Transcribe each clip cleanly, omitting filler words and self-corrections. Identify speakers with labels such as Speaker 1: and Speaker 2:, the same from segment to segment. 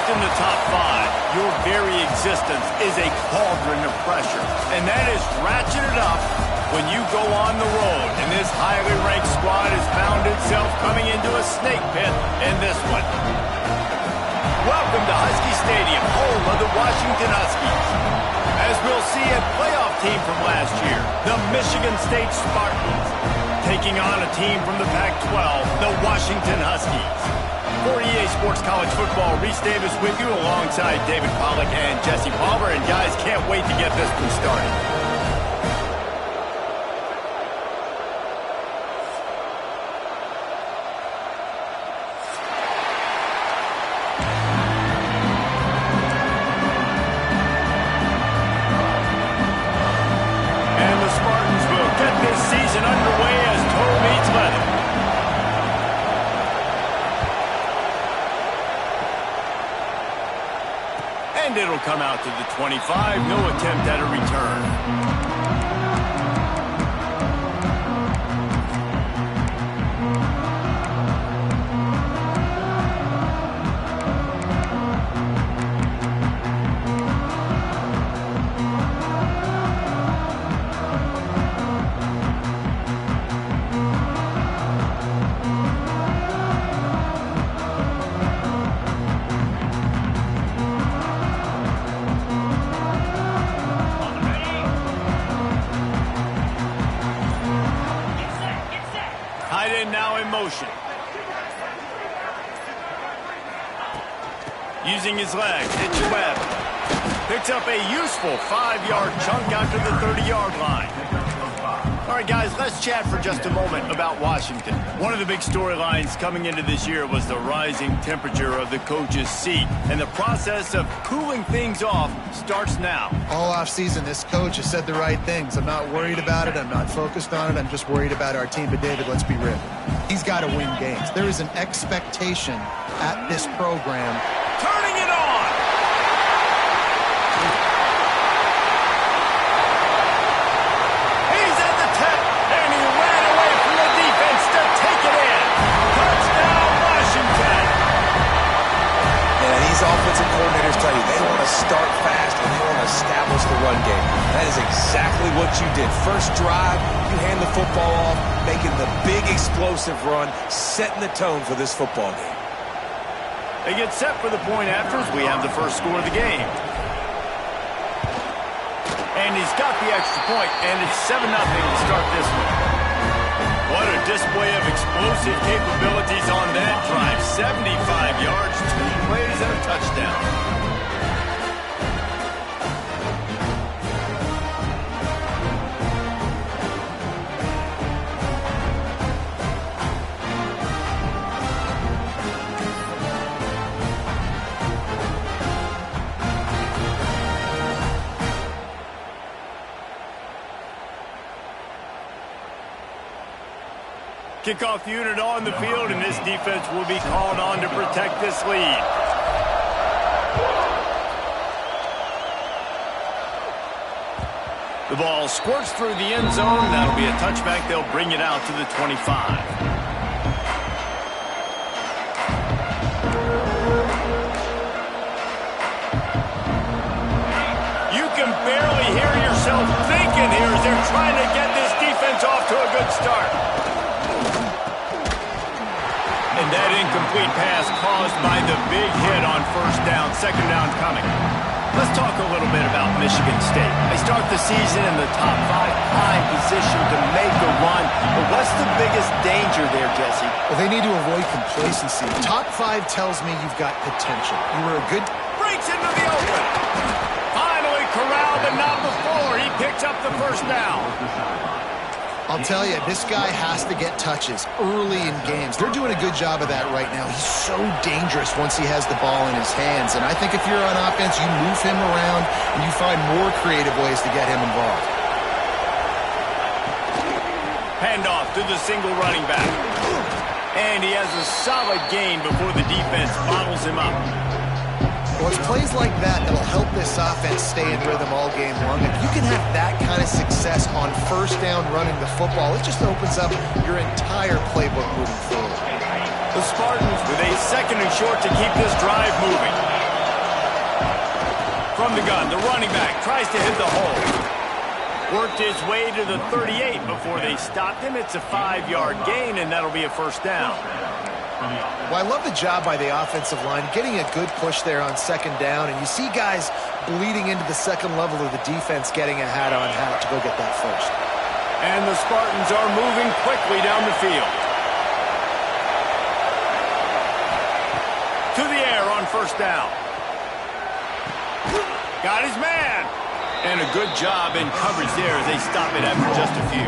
Speaker 1: placed in the top 5, your very existence is a cauldron of pressure. And that is ratcheted up when you go on the road. And this highly ranked squad has found itself coming into a snake pit in this one. Welcome to Husky Stadium, home of the Washington Huskies. As we'll see, a playoff team from last year, the Michigan State Spartans, taking on a team from the Pac-12, the Washington Huskies. For EA Sports College Football, Reese Davis with you alongside David Pollack and Jesse Palmer. And guys, can't wait to get this one started. And the Spartans will get this season underway as toe meets leather. And it'll come out to the 25. No attempt at a return. Now in motion. Using his legs, it's Webb. Picks up a useful 5-yard chunk out to the 30-yard line. All right, guys, let's chat for just a moment about Washington. One of the big storylines coming into this year was the rising temperature of the coach's seat, and the process of cooling things off starts now.
Speaker 2: All offseason, this coach has said the right things. I'm not worried about it. I'm not focused on it. I'm just worried about our team. But, David, let's be real. He's got to win games. There is an expectation at this program.
Speaker 1: Turning it on! He's at the tip, and he ran away from the defense to take it in. Touchdown, Washington!
Speaker 3: Yeah, these offensive coordinators tell you they want to start fast and they want to establish the run game. That is exactly what you did. First drive, you hand the football off, making the big explosive run, setting the tone for this football game.
Speaker 1: They get set for the point after as we have the first score of the game. And he's got the extra point, and it's 7-0 to start this one. What a display of explosive capabilities on that drive. 75 yards, 2 plays, and a touchdown. Kickoff unit on the field, and this defense will be called on to protect this lead. The ball squirts through the end zone. That'll be a touchback. They'll bring it out to the 25. You can barely hear yourself thinking here as they're trying to get this defense off to a good start. And that incomplete pass caused by the big hit on first down. Second down coming. Let's talk a little bit about Michigan State. They start the season in the top 5, high position to make a run. But what's the biggest danger there, Jesse?
Speaker 2: Well, they need to avoid complacency. Top 5 tells me you've got potential. You were a good...
Speaker 1: Breaks into the open. Finally corralled, but not before. He picks up the first down.
Speaker 2: I'll tell you, this guy has to get touches early in games. They're doing a good job of that right now. He's so dangerous once he has the ball in his hands. And I think if you're on offense, you move him around and you find more creative ways to get him involved.
Speaker 1: Handoff to the single running back. And he has a solid gain before the defense bottles him up.
Speaker 2: Well, it's plays like that that'll help this offense stay in rhythm all game long. If you can have that kind of success on first down running the football, it just opens up your entire playbook moving forward.
Speaker 1: The Spartans with a second and short to keep this drive moving. From the gun, the running back tries to hit the hole. Worked his way to the 38 before they stopped him. It's a 5-yard gain, and that'll be a first down.
Speaker 2: Well, I love the job by the offensive line, getting a good push there on second down, and you see guys bleeding into the second level of the defense getting a hat on hat to go get that first.
Speaker 1: And the Spartans are moving quickly down the field. To the air on first down. Got his man. And a good job in coverage there as they stop it after just a few.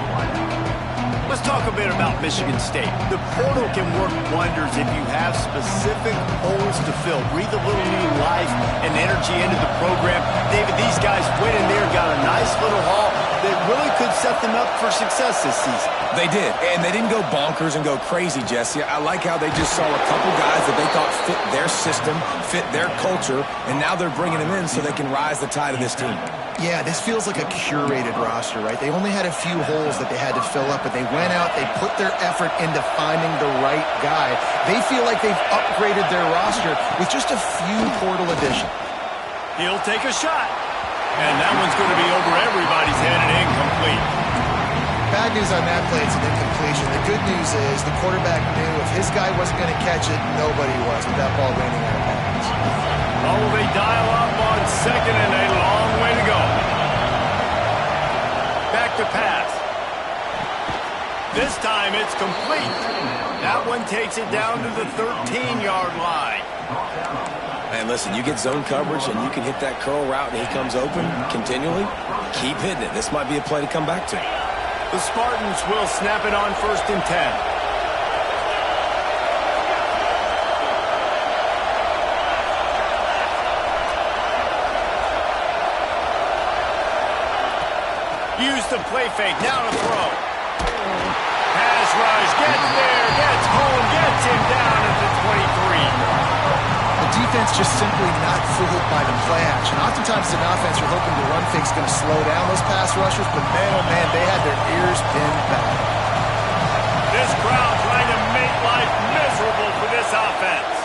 Speaker 1: Let's talk a bit about Michigan State. The portal can work wonders if you have specific holes to fill. Breathe a little new life and energy into the program. David, these guys went in there, got a nice little haul that really could set them up for success this season.
Speaker 3: They did, and they didn't go bonkers and go crazy, Jesse. I like how they just saw a couple guys that they thought fit their system, fit their culture, and now they're bringing them in so they can rise the tide of this team.
Speaker 2: Yeah, this feels like a curated roster, right? They only had a few holes that they had to fill up, but they went out, they put their effort into finding the right guy. They feel like they've upgraded their roster with just a few portal additions.
Speaker 1: He'll take a shot. And that one's going to be over everybody's head and incomplete.
Speaker 2: Bad news on that play, it's an incompletion. The good news is the quarterback knew if his guy wasn't going to catch it, nobody was with that ball raining out of bounds.
Speaker 1: Oh, they dial up on second and a long way to go. Back to pass. This time it's complete. That one takes it down to the 13-yard line.
Speaker 3: And listen, you get zone coverage and you can hit that curl route and he comes open continually. Keep hitting it. This might be a play to come back to.
Speaker 1: The Spartans will snap it on 1st and 10. Use the play fake. Now to throw. Pass rush. Gets there. Gets home. Gets him down at the 23.
Speaker 2: The defense just simply not fooled by the play action. Oftentimes an offense, you're hoping the run fake's going to slow down those pass rushers, but man, oh man, they had their ears pinned back.
Speaker 1: This crowd trying to make life miserable for this offense.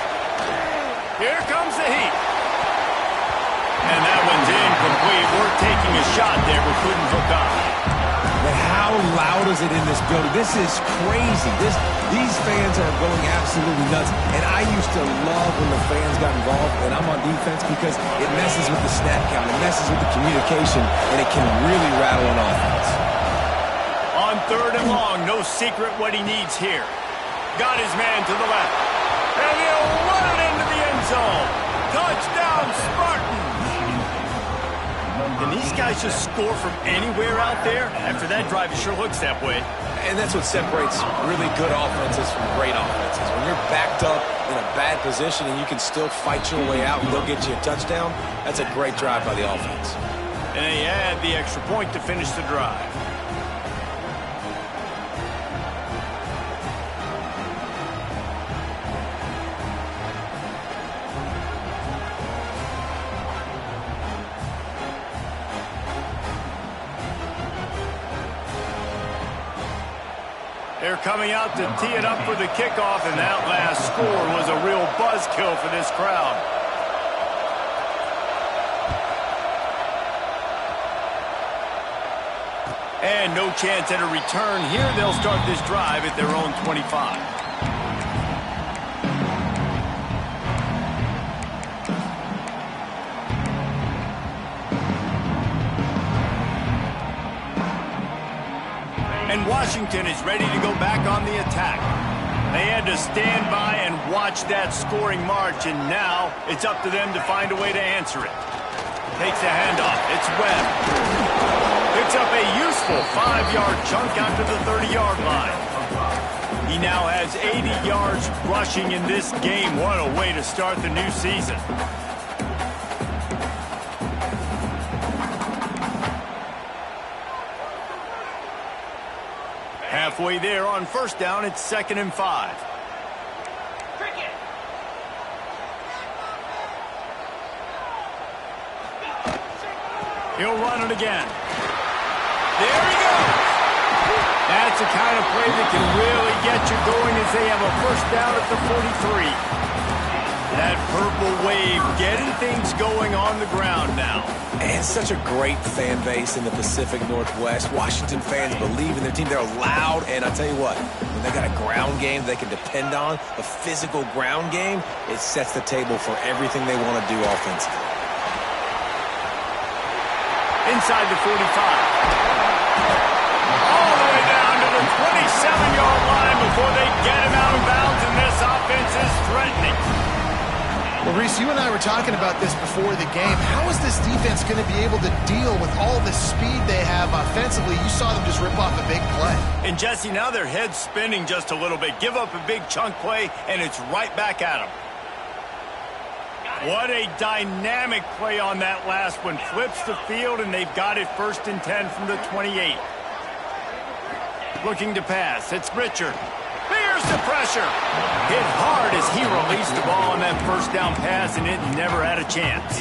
Speaker 1: Here comes the heat. And that one's incomplete. We're taking a shot there, but couldn't hook up.
Speaker 3: But how loud is it in this building? This is crazy. These fans are going absolutely nuts. And I used to love when the fans got involved, and I'm on defense because it messes with the snap count. It messes with the communication, and it can really rattle an offense.
Speaker 1: On 3rd and long, no secret what he needs here. Got his man to the left. And he'll run it into the end zone. Touchdown, Spartans! Can these guys just score from anywhere out there? After that drive, it sure looks that way.
Speaker 3: And that's what separates really good offenses from great offenses. When you're backed up in a bad position and you can still fight your way out and they'll get you a touchdown, that's a great drive by the offense.
Speaker 1: And they add the extra point to finish the drive. They're coming out to tee it up for the kickoff, and that last score was a real buzzkill for this crowd. And no chance at a return here. They'll start this drive at their own 25. And Washington is ready to go back on the attack. They had to stand by and watch that scoring march, and now it's up to them to find a way to answer it. Takes a handoff. It's Webb. Picks up a useful 5-yard chunk out to the 30-yard line. He now has 80 yards rushing in this game. What a way to start the new season. Halfway there on 1st down, it's 2nd and 5. He'll run it again. There he goes. That's the kind of play that can really get you going as they have a 1st down at the 43. That purple wave getting things going on the ground now.
Speaker 3: And such a great fan base in the Pacific Northwest. Washington fans believe in their team. They're loud, and I'll tell you what, when they got a ground game they can depend on, a physical ground game, it sets the table for everything they want to do offensively.
Speaker 1: Inside the 45. All the way down to the 27-yard line before they get him out of bounds, and this offense is threatening.
Speaker 2: Well, Reese, you and I were talking about this before the game. How is this defense going to be able to deal with all the speed they have offensively? You saw them just rip off a big play.
Speaker 1: And, Jesse, now their head's spinning just a little bit. Give up a big chunk play, and it's right back at them. What a dynamic play on that last one. Flips the field, and they've got it 1st and 10 from the 28. Looking to pass. It's Richard. Here's the pressure. Hit hard as he released the ball on that first down pass, and it never had a chance.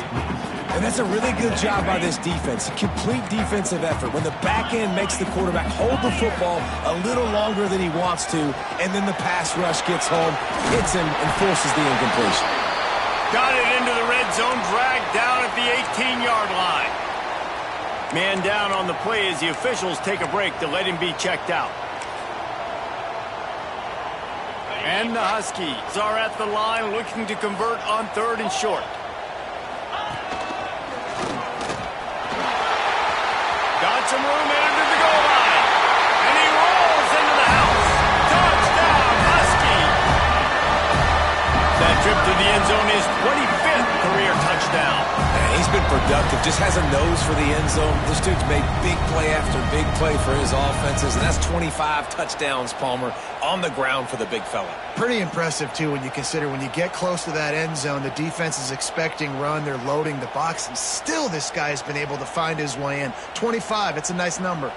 Speaker 3: And that's a really good job by this defense. A complete defensive effort. When the back end makes the quarterback hold the football a little longer than he wants to, and then the pass rush gets home, hits him, and forces the incompletion.
Speaker 1: Got it into the red zone, dragged down at the 18-yard line. Man down on the play as the officials take a break to let him be checked out. And the Huskies are at the line looking to convert on 3rd and short. Got some room into the goal line. And he rolls into the house. Touchdown, Husky. That trip to the end zone is 25th career touchdown.
Speaker 3: Man, he's been productive. Just has a nose for the end zone. This dude's made big play after big play for his offenses, and that's 25 touchdowns, Palmer, on the ground for the big fella.
Speaker 2: Pretty impressive, too, when you consider when you get close to that end zone, the defense is expecting run, they're loading the box, and still this guy has been able to find his way in. 25, it's a nice number.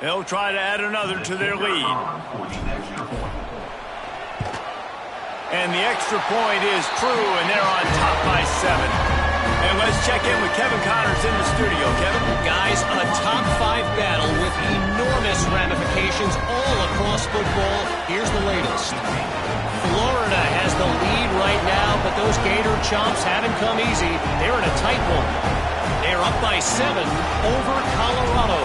Speaker 1: They'll try to add another to their lead. And the extra point is true, and they're on top by 7. And let's check in with Kevin Connors in the studio. Kevin?
Speaker 4: Guys, a top 5 battle with enormous ramifications all across football. Here's the latest. Florida has the lead right now, but those Gator Chomps haven't come easy. They're in a tight one. They're up by 7 over Colorado.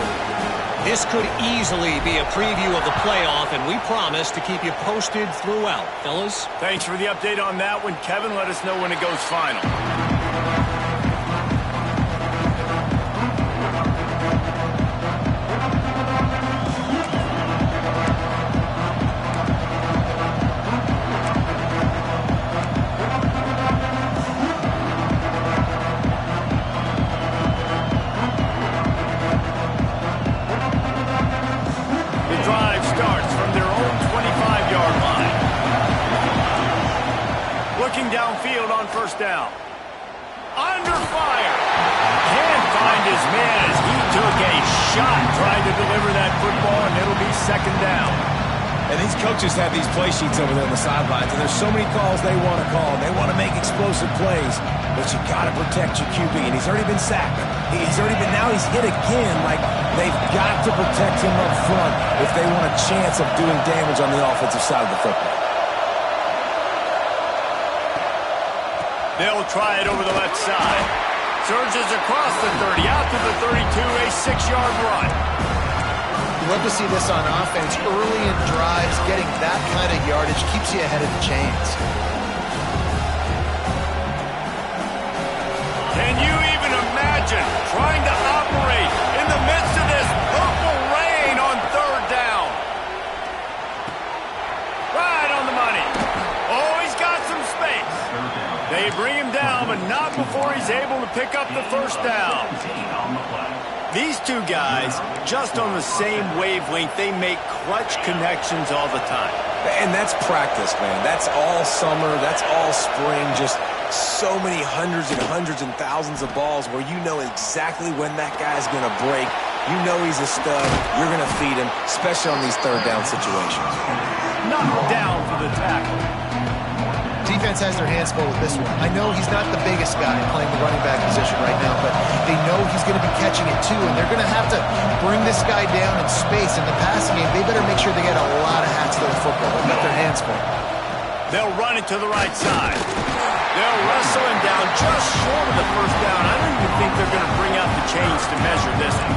Speaker 4: This could easily be a preview of the playoff, and we promise to keep you posted throughout. Fellas?
Speaker 1: Thanks for the update on that one, Kevin. Let us know when it goes final. Downfield on 1st down. Under fire. Can't find his man as he took a shot trying to deliver that football, and it'll be 2nd down.
Speaker 3: And these coaches have these play sheets over there on the sidelines, and there's so many calls they want to call. They want to make explosive plays, but you got to protect your QB, and he's already been sacked. Now he's hit again. Like, they've got to protect him up front if they want a chance of doing damage on the offensive side of the football.
Speaker 1: They'll try it over the left side. Surges across the 30, out to the 32, a 6-yard run.
Speaker 2: You love to see this on offense. Early in drives, getting that kind of yardage keeps you ahead of the chains.
Speaker 1: Can you even imagine trying to operate in the midst of this purple rain on 3rd down? Right on the money. Oh, he's got some space. They bring him down, but not before he's able to pick up the 1st down. These two guys, just on the same wavelength, they make clutch connections all the time.
Speaker 3: And that's practice, man. That's all summer. That's all spring. Just so many hundreds and thousands of balls where you know exactly when that guy's going to break. You know he's a stud. You're going to feed him, especially on these third down situations.
Speaker 1: Knocked down for the tackle.
Speaker 2: Defense has their hands full with this one. I know he's not the biggest guy playing the running back position right now, but they know he's going to be catching it too, and they're going to have to bring this guy down in space. In the passing game, they better make sure they get a lot of hats to the football. They've got their hands full.
Speaker 1: They'll run it to the right side. They'll wrestle him down just short of the first down. I don't even think they're going to bring out the chains to measure this one.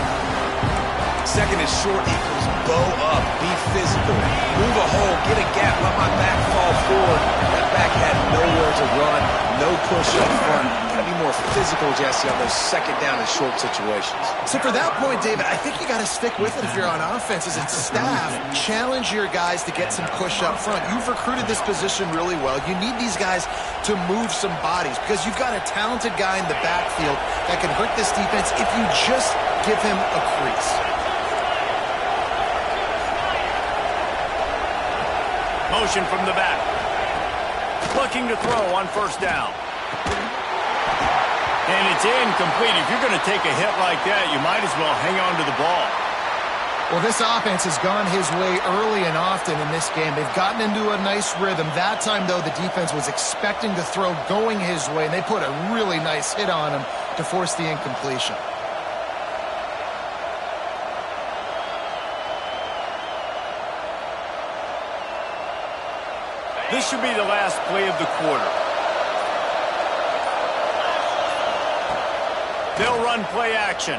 Speaker 3: Second and short equals bow up, be physical, move a hole, get a gap, let my back fall forward. That back had nowhere to run, no push up front. Got to be more physical, Jesse, on those second down and short situations.
Speaker 2: So for that point, David, I think you got to stick with it if you're on offense. As a staff, challenge your guys to get some push up front. You've recruited this position really well. You need these guys to move some bodies because you've got a talented guy in the backfield that can hurt this defense if you just give him a crease.
Speaker 1: Motion from the back. Looking to throw on first down. And it's incomplete. If you're going to take a hit like that, you might as well hang on to the ball.
Speaker 2: Well, this offense has gone his way early and often in this game. They've gotten into a nice rhythm. That time, though, the defense was expecting to throw going his way, and they put a really nice hit on him to force the incompletion.
Speaker 1: This should be the last play of the quarter. They'll run play action.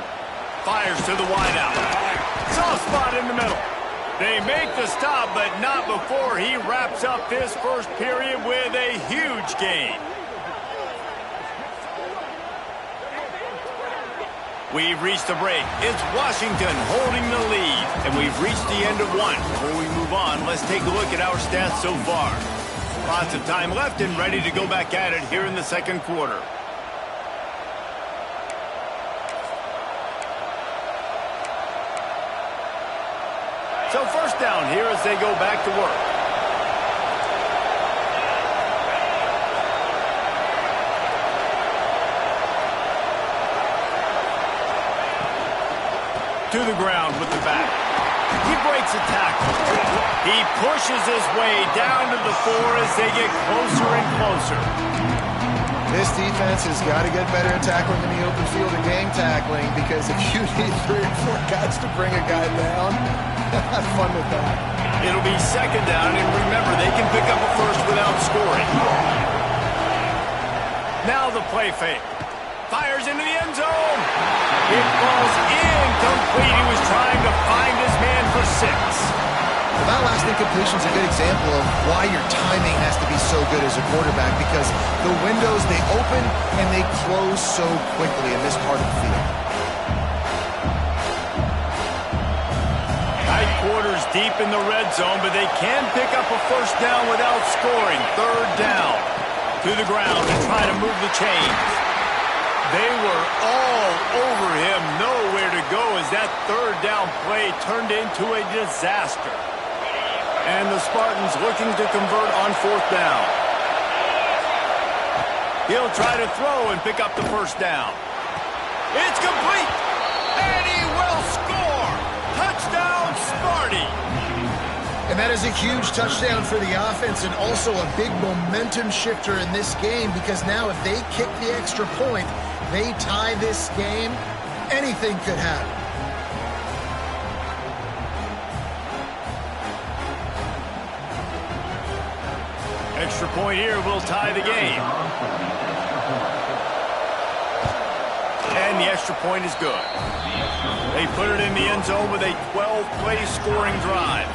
Speaker 1: Fires to the wideout. Soft spot in the middle. They make the stop, but not before he wraps up this first period with a huge gain. We've reached the break. It's Washington holding the lead, and we've reached the end of one. Before we move on, let's take a look at our stats so far. Lots of time left and ready to go back at it here in the second quarter. So first down here as they go back to work. To the ground with the back. He breaks a tackle. He pushes his way down to the 4 as they get closer and closer.
Speaker 2: This defense has got to get better at tackling in the open field and game tackling, because if you need 3 or 4 guys to bring a guy down, have fun with that.
Speaker 1: It'll be second down, and remember, they can pick up a first without scoring. Now the play fake. Fires into the end zone. It falls incomplete. He was trying to find his man for 6.
Speaker 2: Well, that last incompletion is a good example of why your timing has to be so good as a quarterback, because the windows, they open and they close so quickly in this part of the field.
Speaker 1: Tight quarters deep in the red zone, but they can pick up a first down without scoring. Third down. To the ground and try to move the chains. They were all over him, nowhere to go as that third down play turned into a disaster. And the Spartans looking to convert on fourth down. He'll try to throw and pick up the first down. It's complete, and he will score. Touchdown, Sparty.
Speaker 2: And that is a huge touchdown for the offense, and also a big momentum shifter in this game, because now if they kick the extra point, they tie this game, anything could happen.
Speaker 1: Extra point here will tie the game. And the extra point is good. They put it in the end zone with a 12-play scoring drive.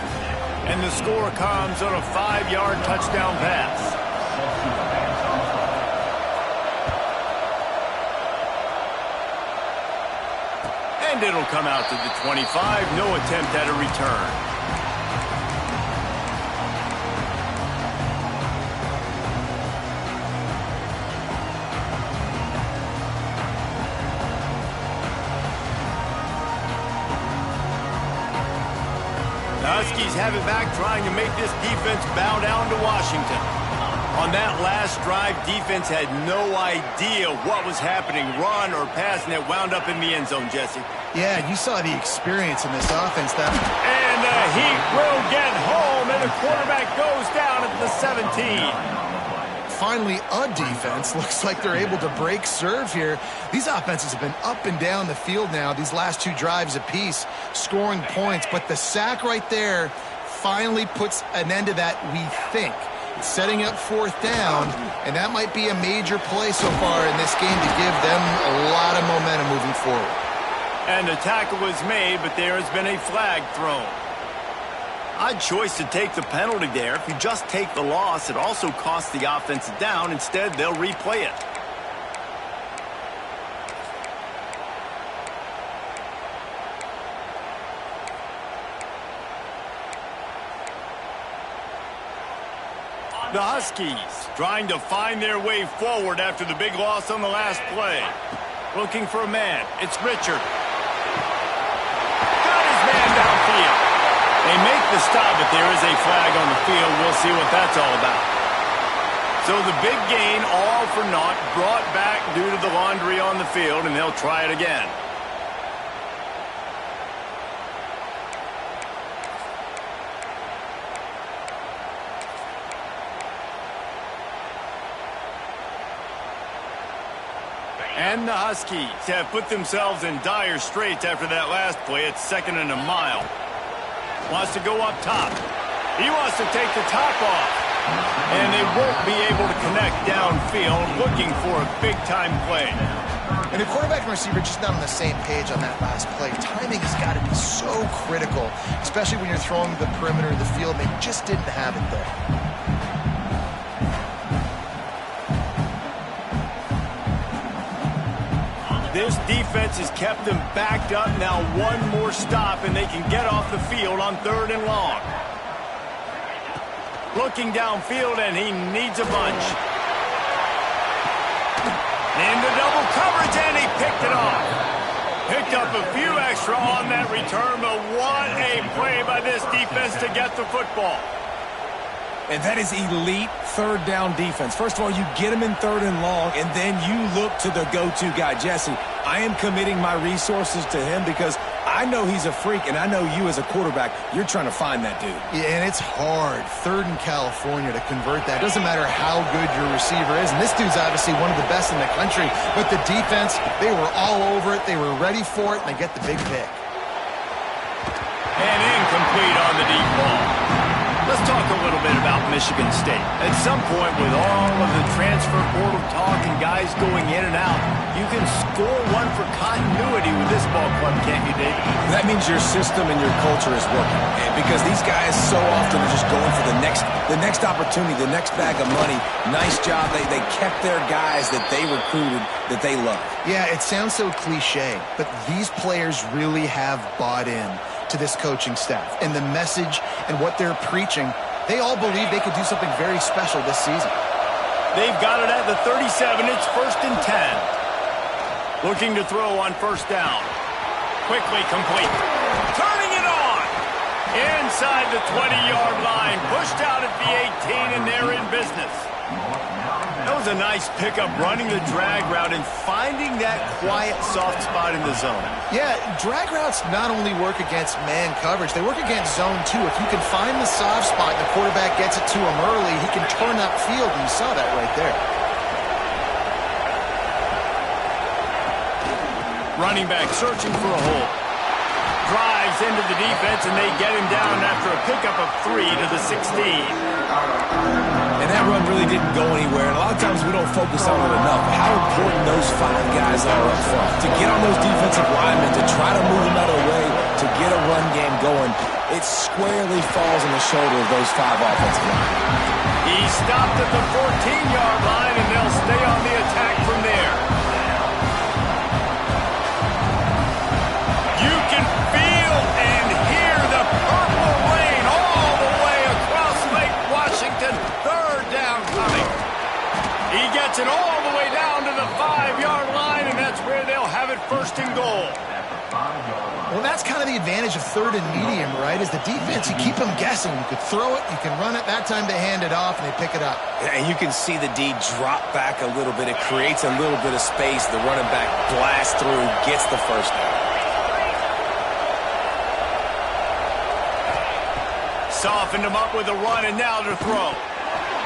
Speaker 1: And the score comes on a 5-yard touchdown pass. And it'll come out to the 25. No attempt at a return. The Huskies have it back, trying to make this defense bow down to Washington. On that last drive, defense had no idea what was happening, run or pass, and it wound up in the end zone, Jesse.
Speaker 2: Yeah, you saw the experience in this offense.
Speaker 1: And the Heat will get home, and the quarterback goes down at the 17.
Speaker 2: Finally, a defense. Looks like they're able to break serve here. These offenses have been up and down the field now, these last two drives apiece, scoring points. But the sack right there finally puts an end to that, we think. It's setting up fourth down, and that might be a major play so far in this game to give them a lot of momentum moving forward.
Speaker 1: And the tackle was made, but there has been a flag thrown. Odd choice to take the penalty there. If you just take the loss, it also costs the offense down. Instead, they'll replay it. The Huskies trying to find their way forward after the big loss on the last play. Looking for a man. It's Richard. Got his man downfield. They make the stop, but there is a flag on the field. We'll see what that's all about. So the big gain, all for naught, brought back due to the laundry on the field, and they'll try it again. And the Huskies have put themselves in dire straits after that last play. It's 2nd and a mile. Wants to go up top. He wants to take the top off. And they won't be able to connect downfield, looking for a big-time play.
Speaker 2: And the quarterback and receiver just not on the same page on that last play. Timing has got to be so critical, especially when you're throwing the perimeter of the field. They just didn't have it there.
Speaker 1: This defense has kept them backed up. Now one more stop, and they can get off the field on 3rd and long. Looking downfield, and he needs a bunch. Into double coverage, and he picked it off. Picked up a few extra on that return, but what a play by this defense to get the football.
Speaker 3: And that is elite 3rd down defense. First of all, you get him in 3rd and long, and then you look to the go-to guy, Jesse. I am committing my resources to him because I know he's a freak, and I know you as a quarterback, you're trying to find that dude.
Speaker 2: Yeah, and it's hard, 3rd in California, to convert that. Doesn't matter how good your receiver is, and this dude's obviously one of the best in the country, but the defense, they were all over it, they were ready for it, and they get the big pick.
Speaker 1: And incomplete on the deep ball. Let's talk a little bit about Michigan State. At some point, with all of the transfer portal talk and guys going in and out, you can score one for continuity with this ball club, can't you, David?
Speaker 3: That means your system and your culture is working. And because these guys so often are just going for the next opportunity, the next bag of money. Nice job. They kept their guys that they recruited, that they love.
Speaker 2: Yeah, it sounds so cliche, but these players really have bought in to this coaching staff and the message and what they're preaching. They all believe they could do something very special this season.
Speaker 1: They've got it at the 37. It's 1st and 10. Looking to throw on 1st down. Quickly complete. Turning it on. Inside the 20-yard line. Pushed out at the 18, and they're in business. That was a nice pickup, running the drag route and finding that quiet, soft spot in the zone.
Speaker 2: Yeah, drag routes not only work against man coverage, they work against zone too. If you can find the soft spot and the quarterback gets it to him early, he can turn upfield, and you saw that right there.
Speaker 1: Running back searching for a hole. Drives into the defense, and they get him down after a pickup of 3 to the 16.
Speaker 3: And that run really didn't go anywhere. And a lot of times we don't focus on it enough. How important those 5 guys are up front. To get on those defensive linemen, to try to move them out of the way, to get a run game going, it squarely falls on the shoulder of those 5 offensive linemen.
Speaker 1: He stopped at the 14-yard line, and they'll stay on the attack from there. You can feel and hear the purple rain all the way across Lake Washington. 3rd down coming. He gets it all the way down to the 5-yard line, and that's where they'll have it 1st and goal.
Speaker 2: Well, that's kind of the advantage of third and medium, right? Is the defense, you keep them guessing. You could throw it, you can run it. That time they hand it off and they pick it up.
Speaker 3: And you can see the D drop back a little bit. It creates a little bit of space. The running back blasts through, gets the first down.
Speaker 1: Softened him up with a run, and now to throw.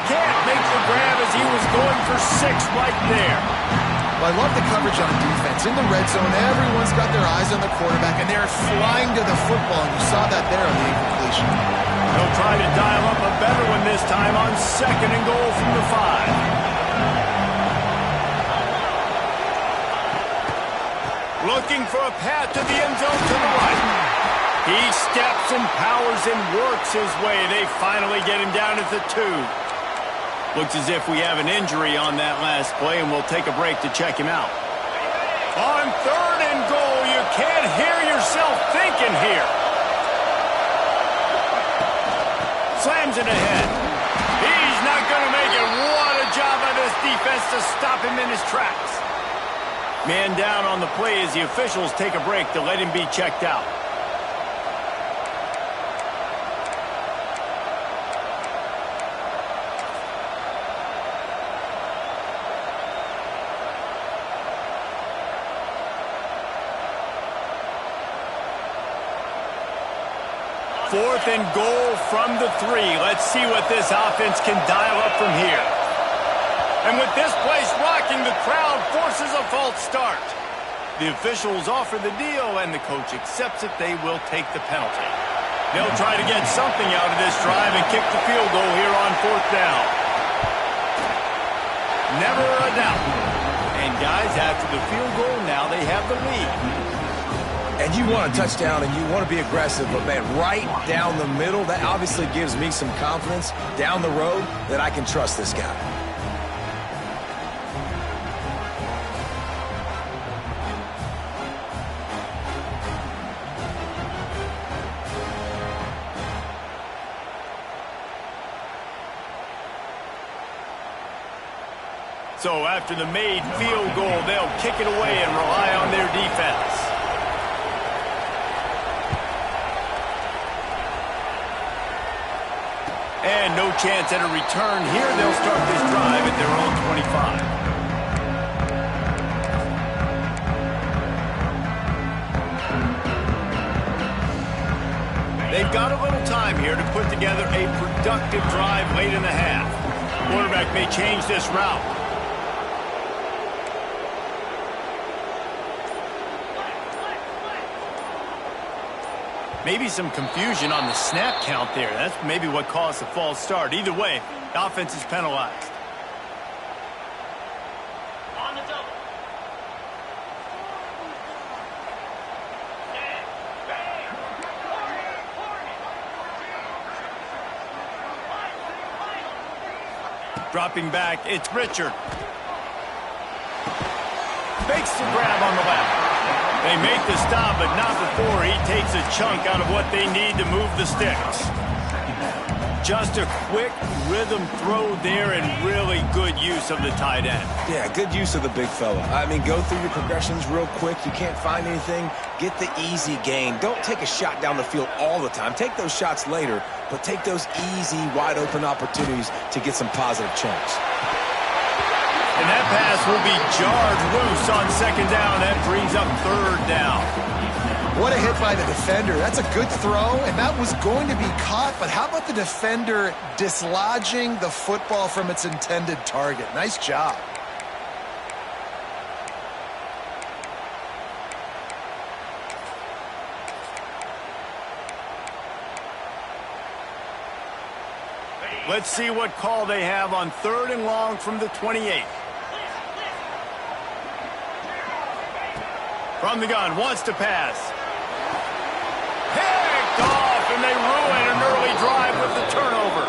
Speaker 1: Can't make the grab as he was going for 6 right there.
Speaker 2: Well, I love the coverage on defense. In the red zone, everyone's got their eyes on the quarterback, and they're flying to the football, and you saw that there on the incompletion.
Speaker 1: They'll try to dial up a better one this time on 2nd and goal from the 5. Looking for a path to the end zone to the right. He steps and powers and works his way. They finally get him down at the 2. Looks as if we have an injury on that last play, and we'll take a break to check him out. On 3rd and goal, you can't hear yourself thinking here. Slams it ahead. He's not going to make it. What a job by this defense to stop him in his tracks. Man down on the play as the officials take a break to let him be checked out. Fourth and goal from the 3. Let's see what this offense can dial up from here. And with this place rocking, the crowd forces a false start. The officials offer the deal, and the coach accepts it. They will take the penalty. They'll try to get something out of this drive and kick the field goal here on 4th down. Never a doubt. And guys, after the field goal, now they have the lead.
Speaker 3: And you want a touchdown and you want to be aggressive, but man, right down the middle, that obviously gives me some confidence down the road that I can trust this guy.
Speaker 1: So after the made field goal, they'll kick it away and rely on their defense. And no chance at a return here. They'll start this drive at their own 25. They've got a little time here to put together a productive drive late in the half. Quarterback may change this route. Maybe some confusion on the snap count there. That's maybe what caused the false start. Either way, the offense is penalized.
Speaker 5: On the double.
Speaker 1: Dropping back, it's Richard. Makes the grab on the left. They make the stop, but not before he takes a chunk out of what they need to move the sticks. Just a quick rhythm throw there and really good use of the tight end.
Speaker 3: Yeah, good use of the big fella. I mean, go through your progressions real quick. You can't find anything. Get the easy gain. Don't take a shot down the field all the time. Take those shots later, but take those easy, wide-open opportunities to get some positive chunks.
Speaker 1: And that pass will be jarred loose on 2nd down. That brings up 3rd down.
Speaker 2: What a hit by the defender. That's a good throw, and that was going to be caught, but how about the defender dislodging the football from its intended target? Nice job.
Speaker 1: Let's see what call they have on 3rd and long from the 28. From the gun, wants to pass. Picked off, and they ruin an early drive with the turnover.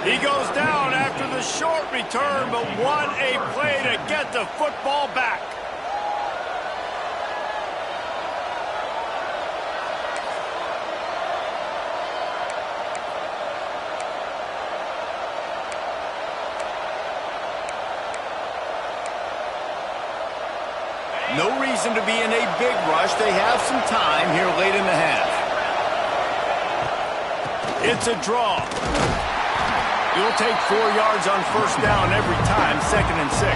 Speaker 1: He goes down after the short return, but what a play to get the football back. No reason to be in a big rush. They have some time here late in the half. It's a draw. You'll take 4 yards on first down every time, 2nd and 6.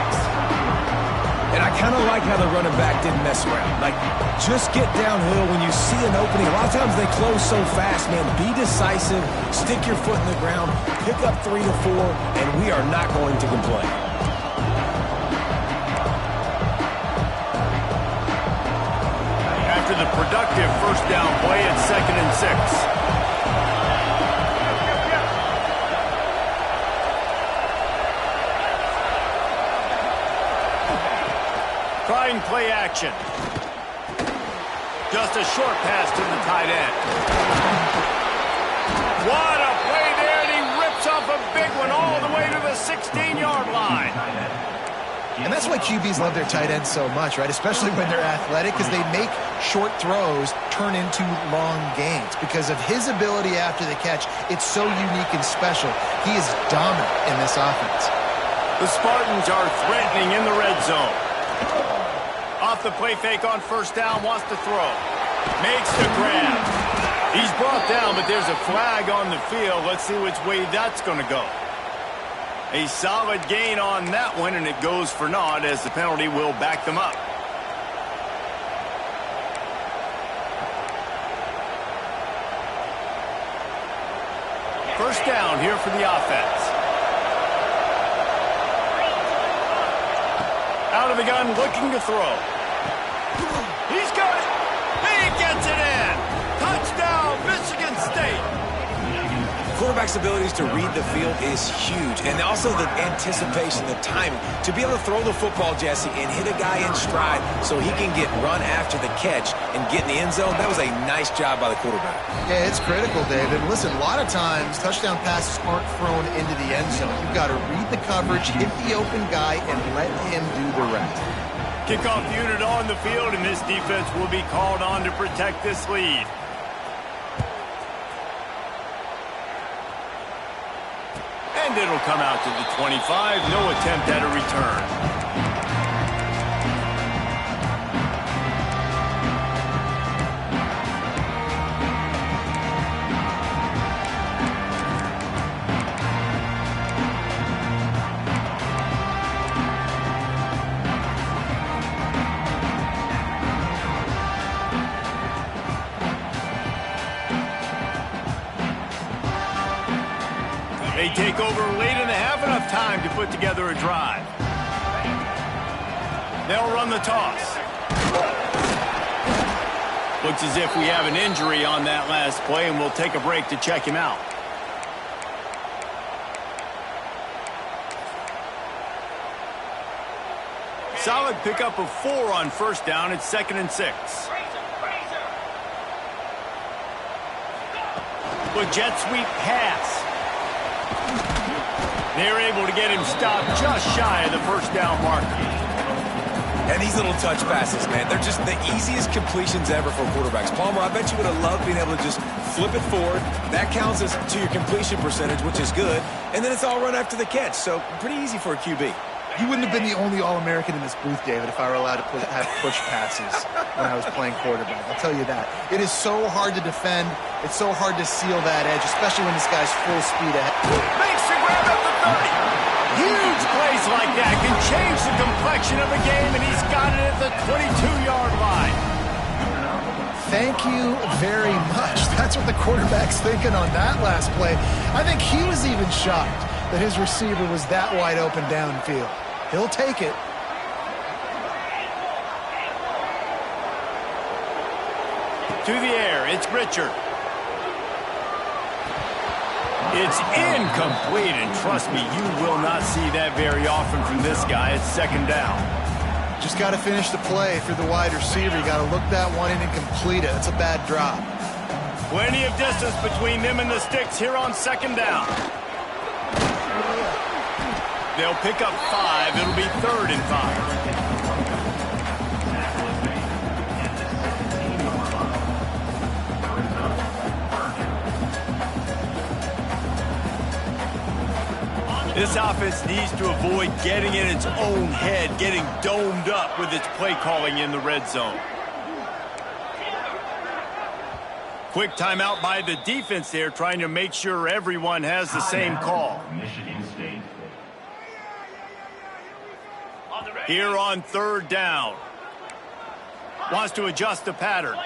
Speaker 3: And I kind of like how the running back didn't mess around. Like, just get downhill when you see an opening. A lot of times they close so fast, man. Be decisive, stick your foot in the ground, pick up 3 to 4, and we are not going to complain.
Speaker 1: After the productive first down play, it's 2nd and 6. Trying play action. Just a short pass to the tight end. What a play there, and he rips off a big one all the way to the 16-yard line.
Speaker 2: And that's why QBs love their tight ends so much, right? Especially when they're athletic, because they make short throws turn into long gains. Because of his ability after the catch, it's so unique and special. He is dominant in this offense.
Speaker 1: The Spartans are threatening in the red zone. Off the play fake on first down, wants to throw. Makes the grab. He's brought down, but there's a flag on the field. Let's see which way that's going to go. A solid gain on that one, and it goes for naught as the penalty will back them up. First down here for the offense. Out of the gun, looking to throw. He's got it. He gets it in. Touchdown, Michigan State.
Speaker 3: Quarterback's abilities to read the field is huge, and also the anticipation, the timing. To be able to throw the football, Jesse, and hit a guy in stride so he can get run after the catch and get in the end zone, that was a nice job by the quarterback.
Speaker 2: Yeah, it's critical, David. Listen, a lot of times touchdown passes aren't thrown into the end zone. You've got to read the coverage, hit the open guy, and let him do the rest.
Speaker 1: Kickoff unit on the field, and this defense will be called on to protect this lead. And it'll come out to the 25. No attempt at a return. They take over late in the half, enough time to put together a drive. They'll run the toss. Looks as if we have an injury on that last play, and we'll take a break to check him out. Solid pickup of 4 on first down. It's 2nd and 6. With jet sweep pass. They're able to get him stopped just shy of the first down marker.
Speaker 3: And these little touch passes, man, they're just the easiest completions ever for quarterbacks. Palmer, I bet you would have loved being able to just flip it forward. That counts as to your completion percentage, which is good. And then it's all run after the catch, so pretty easy for a QB.
Speaker 2: You wouldn't have been the only All-American in this booth, David, if I were allowed to have push passes when I was playing quarterback. I'll tell you that. It is so hard to defend. It's so hard to seal that edge, especially when this guy's full speed ahead.
Speaker 1: Makes the grab at the 30. Huge plays like that can change the complexion of a game, and he's got it at the 22-yard line.
Speaker 2: Thank you very much. That's what the quarterback's thinking on that last play. I think he was even shocked that his receiver was that wide open downfield. He'll take it.
Speaker 1: To the air, it's Richard. It's incomplete, and trust me, you will not see that very often from this guy. It's 2nd down.
Speaker 2: Just got to finish the play for the wide receiver. You got to look that one in and complete it. That's a bad drop.
Speaker 1: Plenty of distance between them and the sticks here on 2nd down. They'll pick up 5. It'll be 3rd and 5. On the This offense needs to avoid getting in its own head, getting domed up with its play calling in the red zone. Quick timeout by the defense there, trying to make sure everyone has the same call. Here on third down. Wants to adjust the pattern.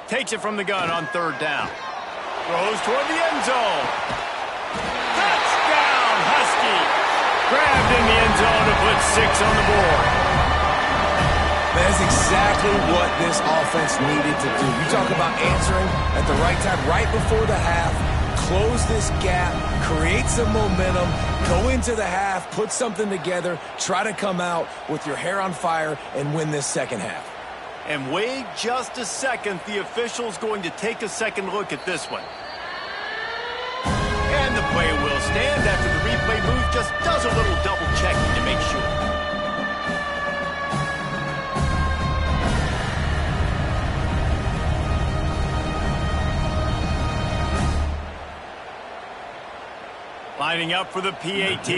Speaker 1: Takes it from the gun on third down. Throws toward the end zone. Touchdown, Husky. Grabbed in the end zone to put 6 on the board.
Speaker 3: That is exactly what this offense needed to do. You talk about answering at the right time, right before the half. Close this gap, create some momentum, go into the half, put something together, try to come out with your hair on fire and win this second half.
Speaker 1: And wait just a second, the official's going to take a second look at this one. And the play will stand after the replay booth just does a little double checking to make sure. Lining up for the PAT.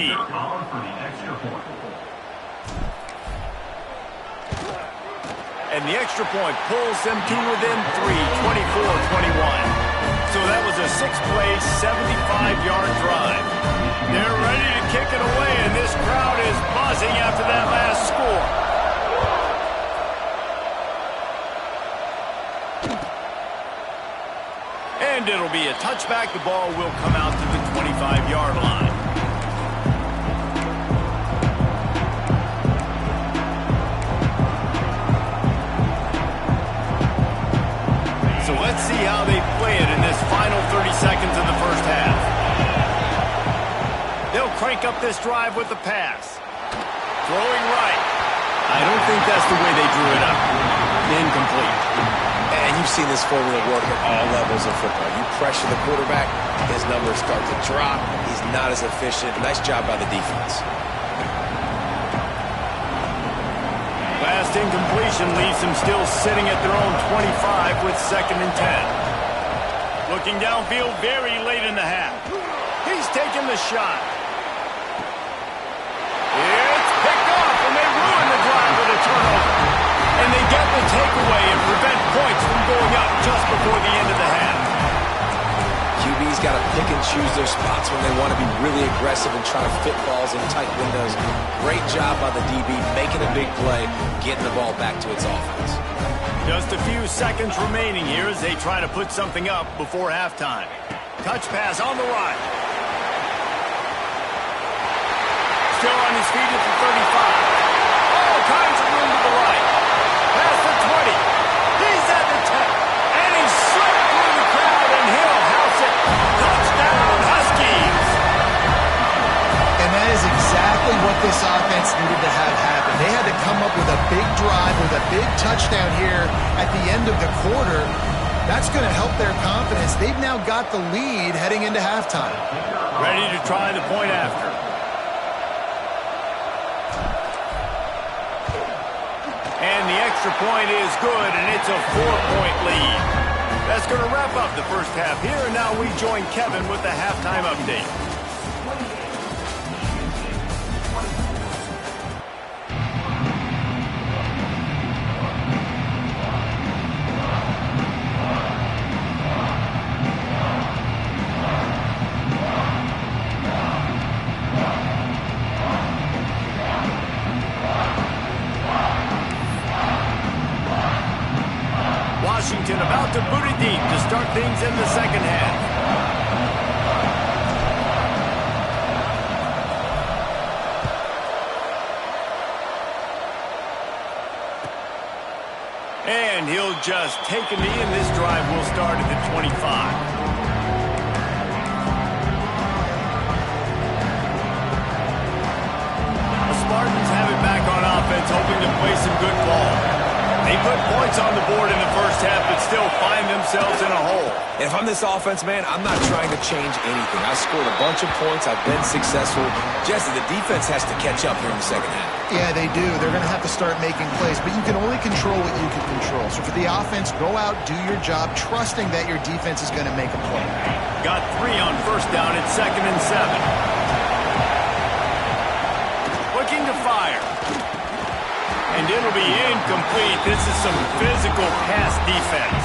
Speaker 1: And the extra point pulls them to within 3, 24-21. So that was a 6-play, 75-yard drive. They're ready to kick it away, and this crowd is buzzing after that last score. And it'll be a touchback. The ball will come out to the 25-yard line. So let's see how they play it in this final 30 seconds of the first half. They'll crank up this drive with the pass. Throwing right. I don't think that's the way they drew it up. Incomplete.
Speaker 3: And you've seen this formula work at all levels of football. You pressure the quarterback, his numbers start to drop. He's not as efficient. Nice job by the defense.
Speaker 1: Last incompletion leaves them still sitting at their own 25 with 2nd and 10. Looking downfield very late in the half. He's taking the shot. It's picked off, and they ruin the drive with a turnover. And they get the takeaway and prevent points from going up just before the end of the half.
Speaker 3: QB's got to pick and choose their spots when they want to be really aggressive and try to fit balls in tight windows. Great job by the DB making a big play, getting the ball back to its offense.
Speaker 1: Just a few seconds remaining here as they try to put something up before halftime. Touch pass on the right. Still on his feet at the 35. All kinds of room to the right. Past the 20. He's at the 10. And he slipped through the crowd, and he'll house it. Touchdown, Huskies.
Speaker 2: And that is exactly what this offense needed to have happen. They had to come up with a big drive with a big touchdown here at the end of the quarter. That's going to help their confidence. They've now got the lead heading into halftime.
Speaker 1: Ready to try the point after. And the extra point is good, and it's a 4-point lead. That's going to wrap up the first half here, and now we join Kevin with the halftime update. Washington about to boot it deep to start things in the second half. And he'll just take a knee, and this drive will start at the 25. The Spartans have it back on offense, hoping to play some good ball. They put points on the board in the first half, but still find themselves in a hole.
Speaker 3: And if I'm this offense, man, I'm not trying to change anything. I scored a bunch of points. I've been successful. Jesse, the defense has to catch up here in the second half.
Speaker 2: Yeah, they do. They're going to have to start making plays, but you can only control what you can control. So for the offense, go out, do your job, trusting that your defense is going to make a play.
Speaker 1: Got 3 on first down at 2nd and 7. Looking to fire. And it'll be incomplete. This is some physical pass defense.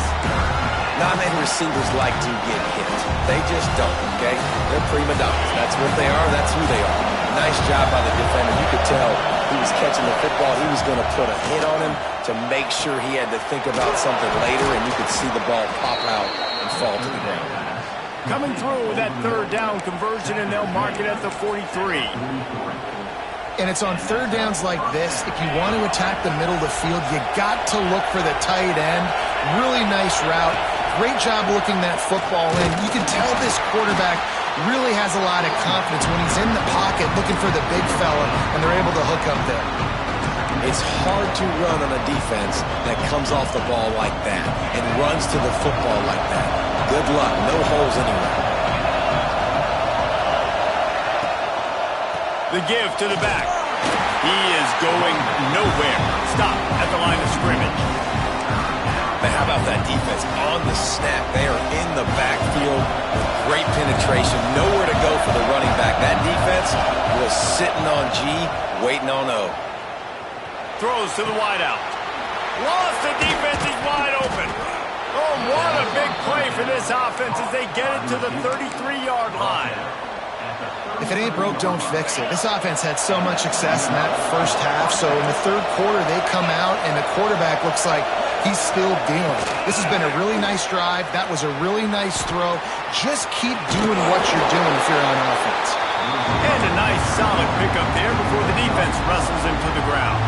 Speaker 3: Not many receivers like to get hit. They just don't, okay? They're prima donnas. That's what they are. That's who they are. Nice job by the defender. You could tell he was catching the football. He was going to put a hit on him to make sure he had to think about something later, and you could see the ball pop out and fall to the ground.
Speaker 1: Coming through with that 3rd down conversion, and they'll mark it at the 43.
Speaker 2: And it's on 3rd downs like this. If you want to attack the middle of the field, you got to look for the tight end. Really nice route. Great job looking that football in. You can tell this quarterback really has a lot of confidence when he's in the pocket looking for the big fella, and they're able to hook up there.
Speaker 3: It's hard to run on a defense that comes off the ball like that and runs to the football like that. Good luck. No holes anywhere.
Speaker 1: The give to the back. He is going nowhere. Stop at the line of scrimmage.
Speaker 3: Man, how about that defense on the snap? They are in the backfield with great penetration. Nowhere to go for the running back. That defense was sitting on G, waiting on O.
Speaker 1: Throws to the wideout. Lost, the defense is wide open. Oh, what a big play for this offense as they get it to the 33-yard line.
Speaker 2: If it ain't broke, don't fix it. This offense had so much success in that first half, so in the 3rd quarter, they come out, and the quarterback looks like he's still dealing. This has been a really nice drive. That was a really nice throw. Just keep doing what you're doing if you're on offense.
Speaker 1: And a nice, solid pickup there before the defense wrestles him to the ground.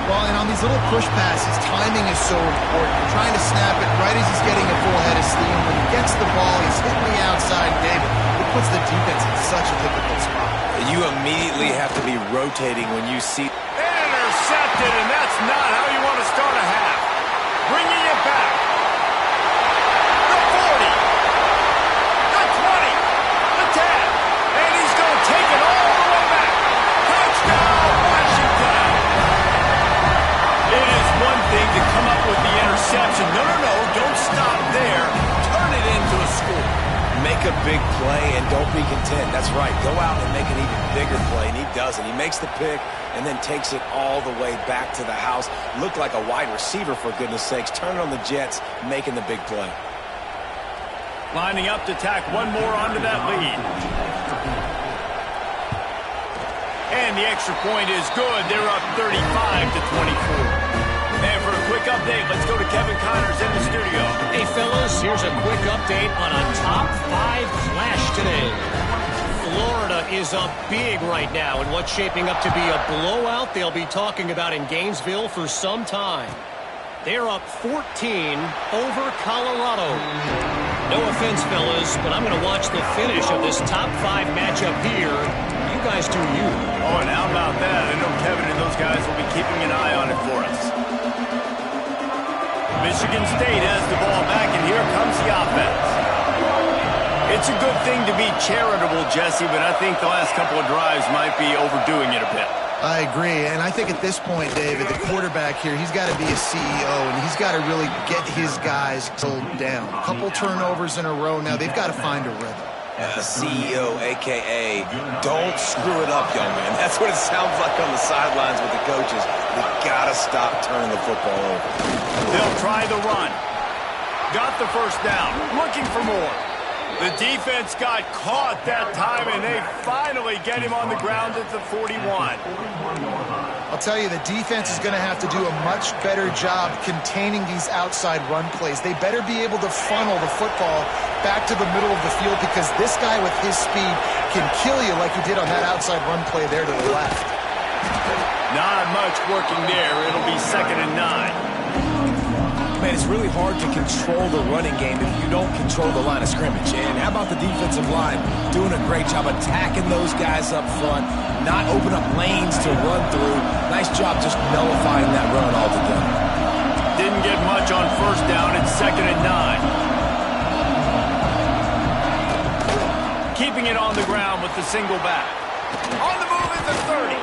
Speaker 2: Well, and on these little push passes, timing is so important. You're trying to snap it right as he's getting a full head of steam. When he gets the ball, he's hitting the outside, David. It puts the defense in such a difficult spot.
Speaker 3: You immediately have to be rotating when you see...
Speaker 1: Intercepted, and that's not how you want to start a half. Bringing it back. The 40. The 20. The 10. And he's going to take it all the way back. Touchdown, Washington. It is one thing to come up with the interception. No, don't stop there. Turn it into a score.
Speaker 3: Make a big play and don't be content. That's right. Go out and make an even bigger play, and he does it. He makes the pick and then takes it all the way back to the house. Looked like a wide receiver, for goodness sakes. Turn it on the Jets, making the big play.
Speaker 1: Lining up to tack one more onto that lead. And the extra point is good. They're up 35-24. And for a quick update, let's go to Kevin Connors in the studio.
Speaker 4: Hey, fellas, here's a quick update on a top 5 clash today. Florida is up big right now in what's shaping up to be a blowout they'll be talking about in Gainesville for some time. They're up 14 over Colorado. No offense, fellas, but I'm going to watch the finish of this top 5 matchup here. You guys do you.
Speaker 1: Oh, and how about that? I know Kevin and those guys will be keeping an eye on it for us. Michigan State has the ball back, and here comes the offense. It's a good thing to be charitable, Jesse, but I think the last couple of drives might be overdoing it a bit.
Speaker 2: I agree, and I think at this point, David, the quarterback here, he's got to be a CEO, and he's got to really get his guys sold down. A couple turnovers in a row now. They've got to find a rhythm.
Speaker 3: CEO, a.k.a. don't screw it up, young man. That's what it sounds like on the sidelines with the coaches. We've got to stop turning the football over.
Speaker 1: They'll try the run. Got the first down. Looking for more. The defense got caught that time, and they finally get him on the ground at the 41.
Speaker 2: I'll tell you, the defense is going to have to do a much better job containing these outside run plays. They better be able to funnel the football back to the middle of the field, because this guy with his speed can kill you like he did on that outside run play there to the left.
Speaker 1: Not much working there. It'll be 2nd and 9.
Speaker 3: Man, it's really hard to control the running game if you don't control the line of scrimmage. And how about the defensive line doing a great job attacking those guys up front, not open up lanes to run through. Nice job just nullifying that run altogether.
Speaker 1: Didn't get much on first down. It's 2nd and 9. keeping it on the ground with the single back. On the move at the 30.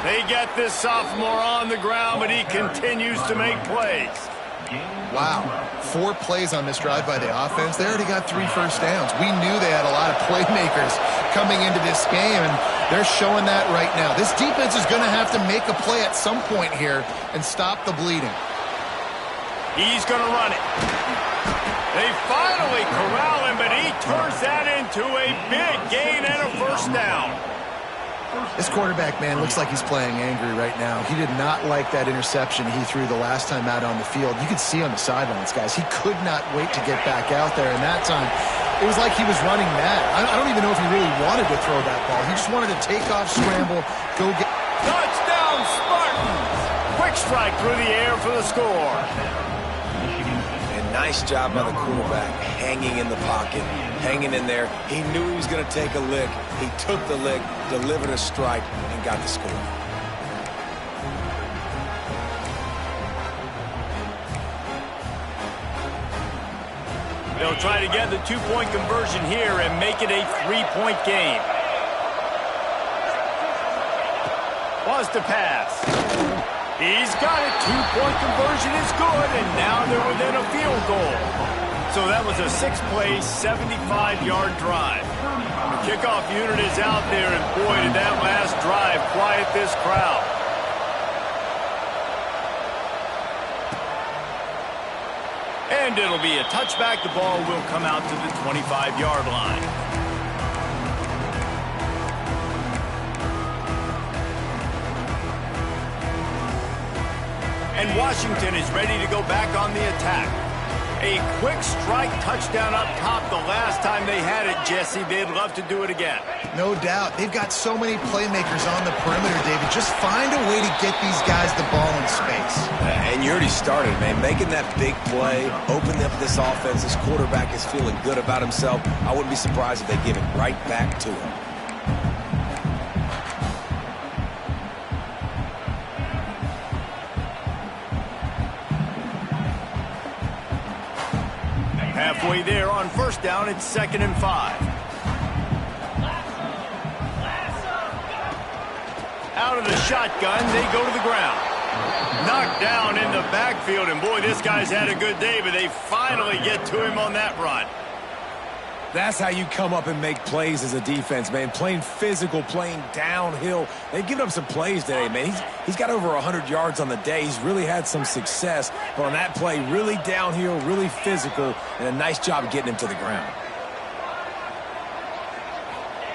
Speaker 1: They get this sophomore on the ground, but he continues to make plays.
Speaker 2: Wow, 4 plays on this drive by the offense. They already got 3 first downs. We knew they had a lot of playmakers coming into this game, and they're showing that right now. This defense is going to have to make a play at some point here and stop the bleeding.
Speaker 1: He's going to run it. They finally corral him, but he turns that into a big gain and a first down.
Speaker 2: This quarterback, man, looks like he's playing angry right now. He did not like that interception he threw the last time out on the field. You could see on the sidelines, guys. He could not wait to get back out there, and that time it was like he was running mad. I don't even know if he really wanted to throw that ball. He just wanted to take off, scramble, go get...
Speaker 1: Touchdown, Spartans! Quick strike through the air for the score.
Speaker 3: Nice job by the quarterback, hanging in the pocket, hanging in there. He knew he was going to take a lick. He took the lick, delivered a strike, and got the score.
Speaker 1: They'll try to get the 2-point conversion here and make it a 3-point game. Was to pass. He's got it. 2-point conversion is good, and now they're within a field goal. So that was a 6-play, 75-yard drive. The kickoff unit is out there, and boy, did that last drive quiet this crowd. And it'll be a touchback. The ball will come out to the 25-yard line. And Washington is ready to go back on the attack. A quick strike touchdown up top the last time they had it, Jesse. They'd love to do it again.
Speaker 2: No doubt. They've got so many playmakers on the perimeter, David. Just find a way to get these guys the ball in space.
Speaker 3: And you already started, man. Making that big play, opening up this offense. This quarterback is feeling good about himself. I wouldn't be surprised if they give it right back to him.
Speaker 1: Halfway there on first down, it's 2nd and 5. Out of the shotgun, they go to the ground. Knocked down in the backfield, and boy, this guy's had a good day, but they finally get to him on that run.
Speaker 3: That's how you come up and make plays as a defense, man. Playing physical, playing downhill. They've given up some plays today, man. He's got over 100 yards on the day. He's really had some success. But on that play, really downhill, really physical, and a nice job of getting him to the ground.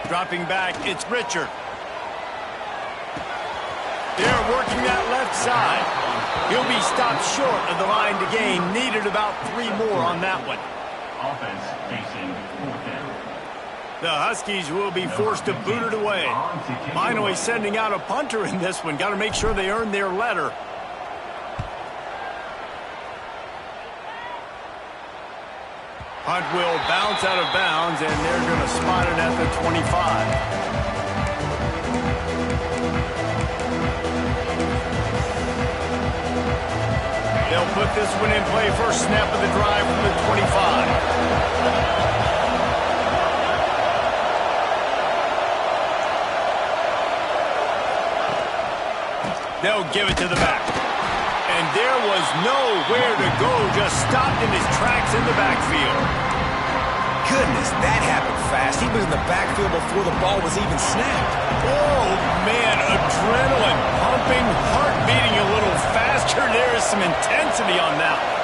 Speaker 1: Dropping back, it's Richard. They're working that left side. He'll be stopped short of the line to gain. Needed about 3 more on that one.
Speaker 5: Offense facing 4th down.
Speaker 1: The Huskies will be forced to boot it away. Finally sending out a punter in this one. Got to make sure they earn their letter. Punt will bounce out of bounds, and they're going to spot it at the 25. They'll put this one in play. First snap of the drive from the 25. They'll give it to the back. And there was nowhere to go. Just stopped in his tracks in the backfield.
Speaker 3: Goodness, that happened fast. He was in the backfield before the ball was even snapped.
Speaker 1: Oh, man, adrenaline pumping, heart beating a little faster. There is some intensity on that one.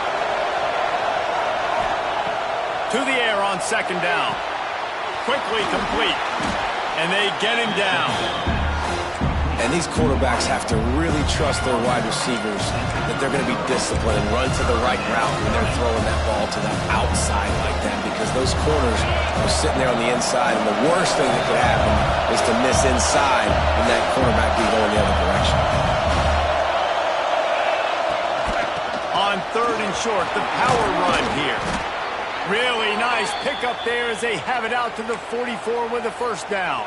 Speaker 1: To the air on 2nd down. Quickly complete. And they get him down.
Speaker 3: And these quarterbacks have to really trust their wide receivers that they're going to be disciplined and run to the right route when they're throwing that ball to the outside like that, because those corners are sitting there on the inside, and the worst thing that could happen is to miss inside and that cornerback be going the other direction.
Speaker 1: On 3rd and short, the power run here. Really nice pickup there as they have it out to the 44 with a first down.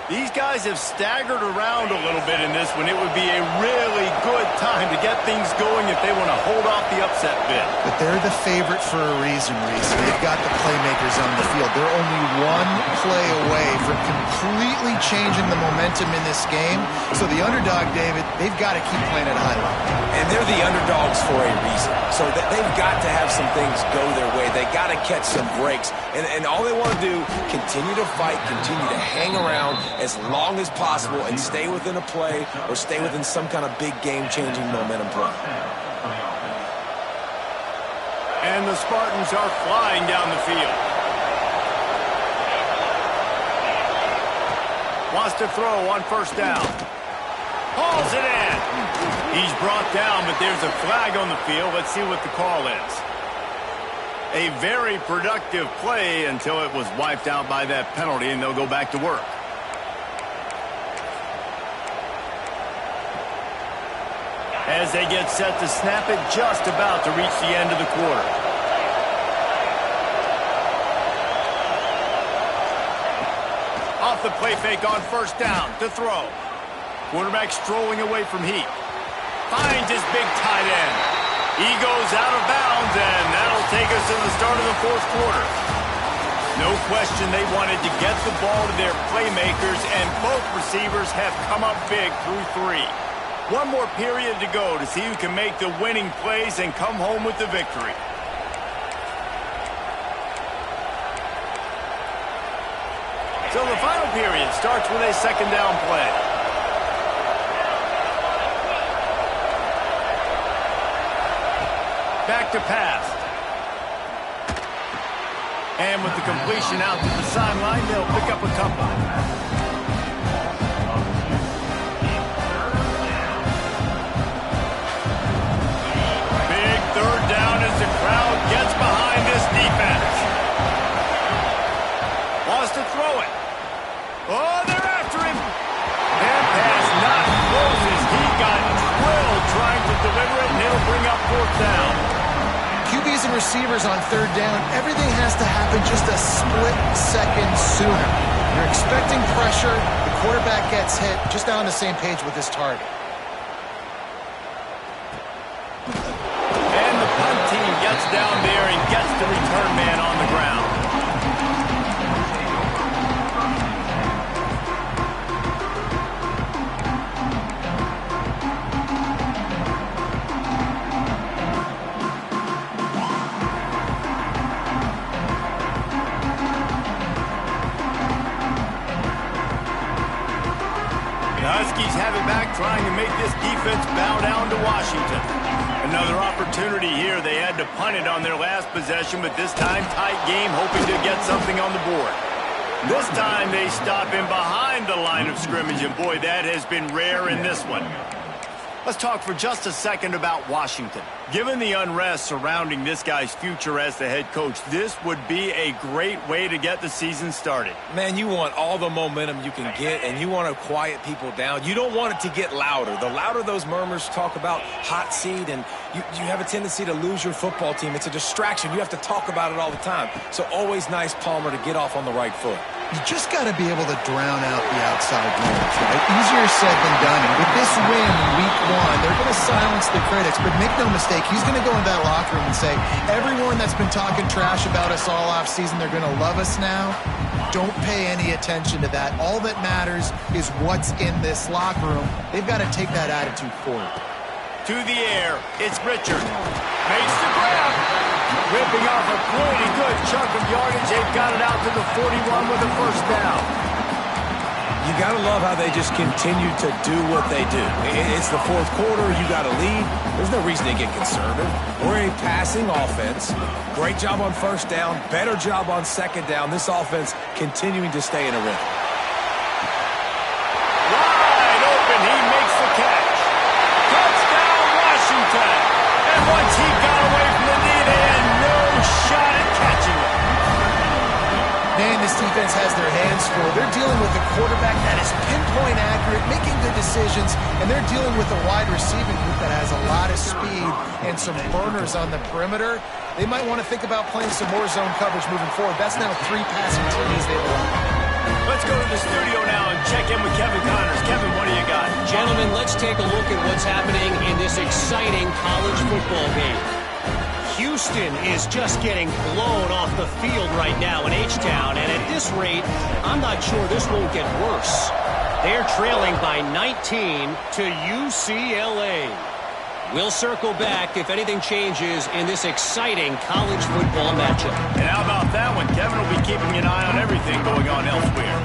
Speaker 1: These guys have staggered around a little bit in this one. It would be a really good time to get things going if they want to hold off the upset bid.
Speaker 2: But they're the favorite for a reason, Reese. They've got the playmakers on the field. They're only 1 play away from completely changing the momentum in this game. So the underdog, David, they've got to keep playing at a high level.
Speaker 3: And they're the underdogs for a reason. So they've got to have some things go their way. They got to catch some breaks. And all they want to do, continue to fight, continue to hang around as long as possible and stay within a play or stay within some kind of big game-changing momentum play.
Speaker 1: And the Spartans are flying down the field. Wants to throw on first down. Hauls it in. He's brought down, but there's a flag on the field. Let's see what the call is. A very productive play until it was wiped out by that penalty, and they'll go back to work. As they get set to snap it, just about to reach the end of the quarter. Off the play fake on first down to throw. Quarterback strolling away from heat. Finds his big tight end. He goes out of bounds, and that'll take us to the start of the fourth quarter. No question they wanted to get the ball to their playmakers, and both receivers have come up big through three. One more period to go to see who can make the winning plays and come home with the victory. So the final period starts with a second down play. Back to pass. And with the completion out to the sideline, they'll pick up a couple. Big third down as the crowd gets behind this defense. Wants to throw it. Oh, they're after him. And pass not close as he got drilled trying to deliver it, and it'll bring up fourth down.
Speaker 2: QBs and receivers on third down, everything has to happen just a split second sooner. You're expecting pressure, the quarterback gets hit, just now on the same page with his target.
Speaker 1: And the punt team gets down there and gets the return man on the ground. Huskies have it back, trying to make this defense bow down to Washington. Another opportunity here. They had to punt it on their last possession, but this time tight game, hoping to get something on the board. This time they stop him behind the line of scrimmage, and boy, that has been rare in this one. Let's talk for just a second about Washington. Given the unrest surrounding this guy's future as the head coach, this would be a great way to get the season started.
Speaker 3: Man, you want all the momentum you can get, and you want to quiet people down. You don't want it to get louder. The louder those murmurs talk about hot seat, and you have a tendency to lose your football team. It's a distraction. You have to talk about it all the time. So always nice, Palmer, to get off on the right foot.
Speaker 2: You just got to be able to drown out the outside noise, right? Easier said than done. And with this win week one, they're going to silence the critics. But make no mistake, he's going to go into that locker room and say, everyone that's been talking trash about us all offseason, they're going to love us now. Don't pay any attention to that. All that matters is what's in this locker room. They've got to take that attitude forward.
Speaker 1: To the air, it's Richard. Makes the grab. Ripping off a pretty good chunk of yardage. They've got it out to the 41 with a first down.
Speaker 3: You got to love how they just continue to do what they do. It's the fourth quarter. You got to lead. There's no reason to get conservative. We're a passing offense. Great job on first down. Better job on second down. This offense continuing to stay in a rhythm.
Speaker 1: Wide open. He makes the catch. Touchdown, Washington. And once he got away from the knee, they had no shot at catching him.
Speaker 2: Man, this defense has their hands full. They're dealing with a quarterback that is pinpoint accurate, making good decisions, and they're dealing with a wide receiving group that has a lot of speed and some burners on the perimeter. They might want to think about playing some more zone coverage moving forward. That's now 3 passing TDs they've allowed.
Speaker 1: Let's go to the studio now and check in with Kevin Connors. Kevin, what do you got?
Speaker 4: Gentlemen, let's take a look at what's happening in this exciting college football game. Houston is just getting blown off the field right now in H-Town, and at this rate, I'm not sure this won't get worse. They're trailing by 19 to UCLA. We'll circle back if anything changes in this exciting college football matchup.
Speaker 1: And how about that one? Kevin will be keeping an eye on everything going on elsewhere.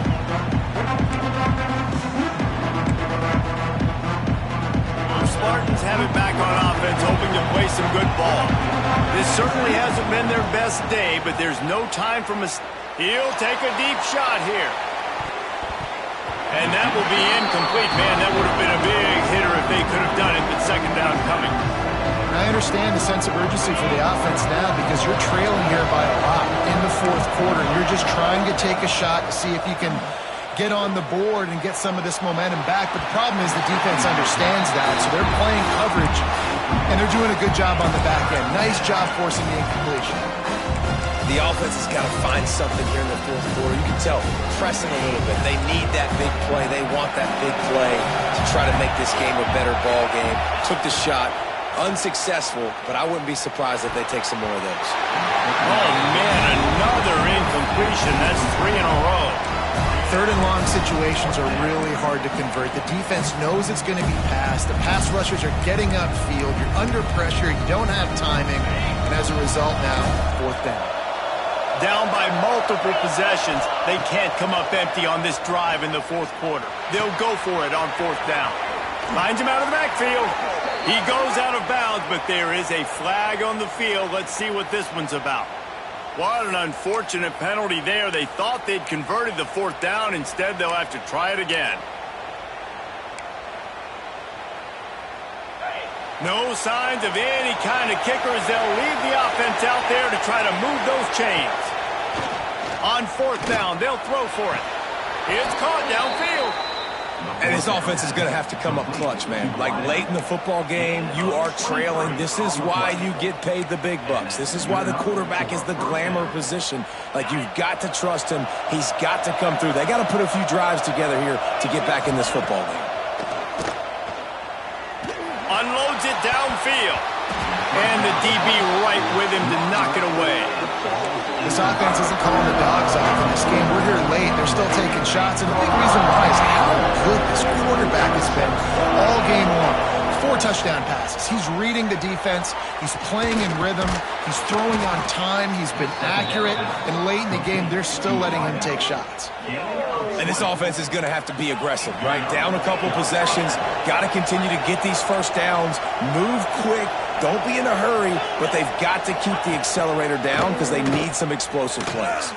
Speaker 1: The Spartans have it back on offense, hoping to play some good ball. This certainly hasn't been their best day, but there's no time for mistakes. He'll take a deep shot here. And that will be incomplete. Man, that would have been a big hitter if they could have done it, but second down coming.
Speaker 2: I understand the sense of urgency for the offense now because you're trailing here by a lot in the fourth quarter. You're just trying to take a shot to see if you can get on the board and get some of this momentum back. But the problem is the defense understands that, so they're playing coverage, and they're doing a good job on the back end. Nice job forcing the incompletion.
Speaker 3: The offense has got to find something here in the fourth quarter. You can tell, pressing a little bit. They need that big play. They want that big play to try to make this game a better ball game. Took the shot. Unsuccessful, but I wouldn't be surprised if they take some more of those.
Speaker 1: Oh, man, another incompletion. That's 3 in a row.
Speaker 2: Third and long situations are really hard to convert. The defense knows it's going to be passed. The pass rushers are getting upfield. You're under pressure. You don't have timing. And as a result now, fourth down.
Speaker 1: Down by multiple possessions. They can't come up empty on this drive in the fourth quarter. They'll go for it on fourth down. Finds him out of the backfield. He goes out of bounds, but there is a flag on the field. Let's see what this one's about. What an unfortunate penalty there. They thought they'd converted the fourth down. Instead, they'll have to try it again. No signs of any kind of kickers. They'll leave the offense out there to try to move those chains. On fourth down, they'll throw for it. It's caught downfield.
Speaker 3: And this offense is going to have to come up clutch, man. Like late in the football game, you are trailing. This is why you get paid the big bucks. This is why the quarterback is the glamour position. Like, you've got to trust him. He's got to come through. They got to put a few drives together here to get back in this football game.
Speaker 1: Unloads it downfield. And the DB right with him to knock it away.
Speaker 2: This offense isn't calling the dogs off in this game. We're here late. They're still taking shots. And the big reason why is how good this quarterback has been all game long. 4 touchdown passes. He's reading the defense. He's playing in rhythm. He's throwing on time. He's been accurate. And late in the game, they're still letting him take shots.
Speaker 3: And this offense is going to have to be aggressive, right? Down a couple possessions. Got to continue to get these first downs. Move quick. Don't be in a hurry, but they've got to keep the accelerator down because they need some explosive plays.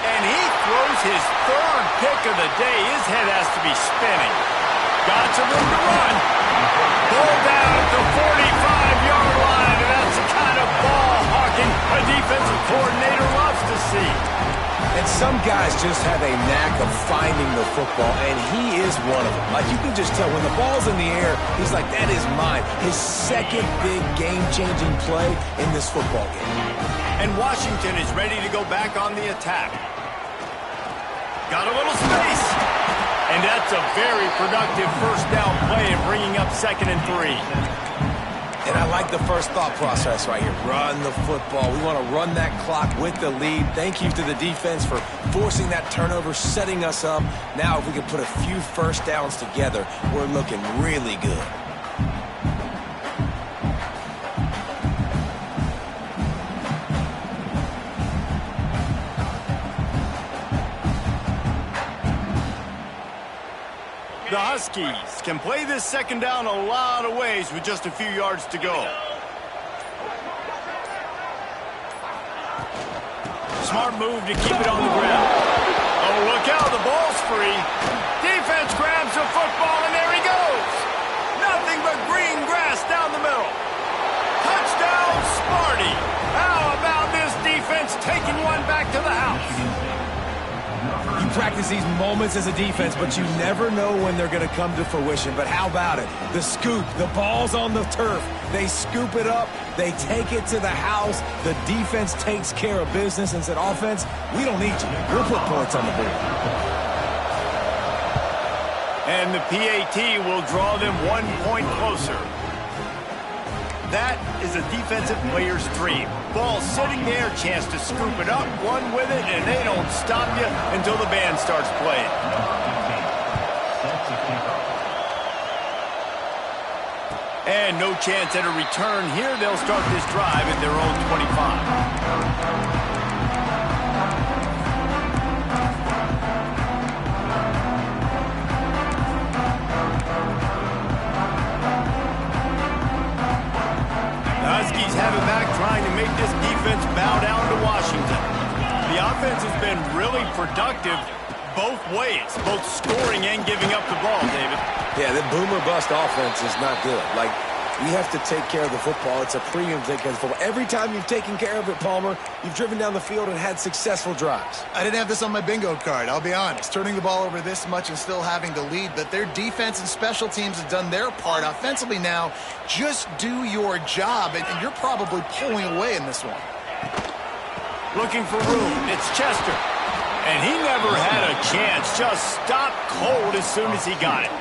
Speaker 1: And he throws his third pick of the day. His head has to be spinning. Got some room to run. Ball down at the 45-yard line, and that's the kind of ball hawking a defensive coordinator loves to see.
Speaker 3: And some guys just have a knack of finding the football, and he is one of them. Like, you can just tell when the ball's in the air, he's like, that is mine. His second big game-changing play in this football game.
Speaker 1: And Washington is ready to go back on the attack. Got a little space. And that's a very productive first down play in bringing up 2nd and 3.
Speaker 3: And I like the first thought process right here. Run the football. We want to run that clock with the lead. Thank you to the defense for forcing that turnover, setting us up. Now if we can put a few first downs together, we're looking really good.
Speaker 1: The Huskies can play this second down a lot of ways with just a few yards to go. Smart move to keep it on the ground. Oh, look out, the ball's free. Defense grabs the football, and there he goes. Nothing but green grass down the middle. Touchdown, Sparty. How about this defense taking one back to the house?
Speaker 3: You practice these moments as a defense, but you never know when they're going to come to fruition. But how about it? The scoop, the ball's on the turf. They scoop it up. They take it to the house. The defense takes care of business and said, offense, we don't need you. We'll put points on the board.
Speaker 1: And the PAT will draw them 1 point closer. That is a defensive player's dream. Ball sitting there, chance to scoop it up, run with it, and they don't stop you until the band starts playing. And no chance at a return here. They'll start this drive at their own 25. Huskies have it back, trying to make this defense bow down to Washington. The offense has been really productive both ways, both scoring and giving up the ball, David.
Speaker 3: Yeah, the boomer-bust offense is not good. Like, we have to take care of the football. It's a premium to take care of the football. Every time you've taken care of it, Palmer, you've driven down the field and had successful drives.
Speaker 2: I didn't have this on my bingo card, I'll be honest. Turning the ball over this much and still having to lead, but their defense and special teams have done their part. Offensively now, just do your job, and you're probably pulling away in this one.
Speaker 1: Looking for room. It's Chester. And he never had a chance. Just stopped cold as soon as he got it.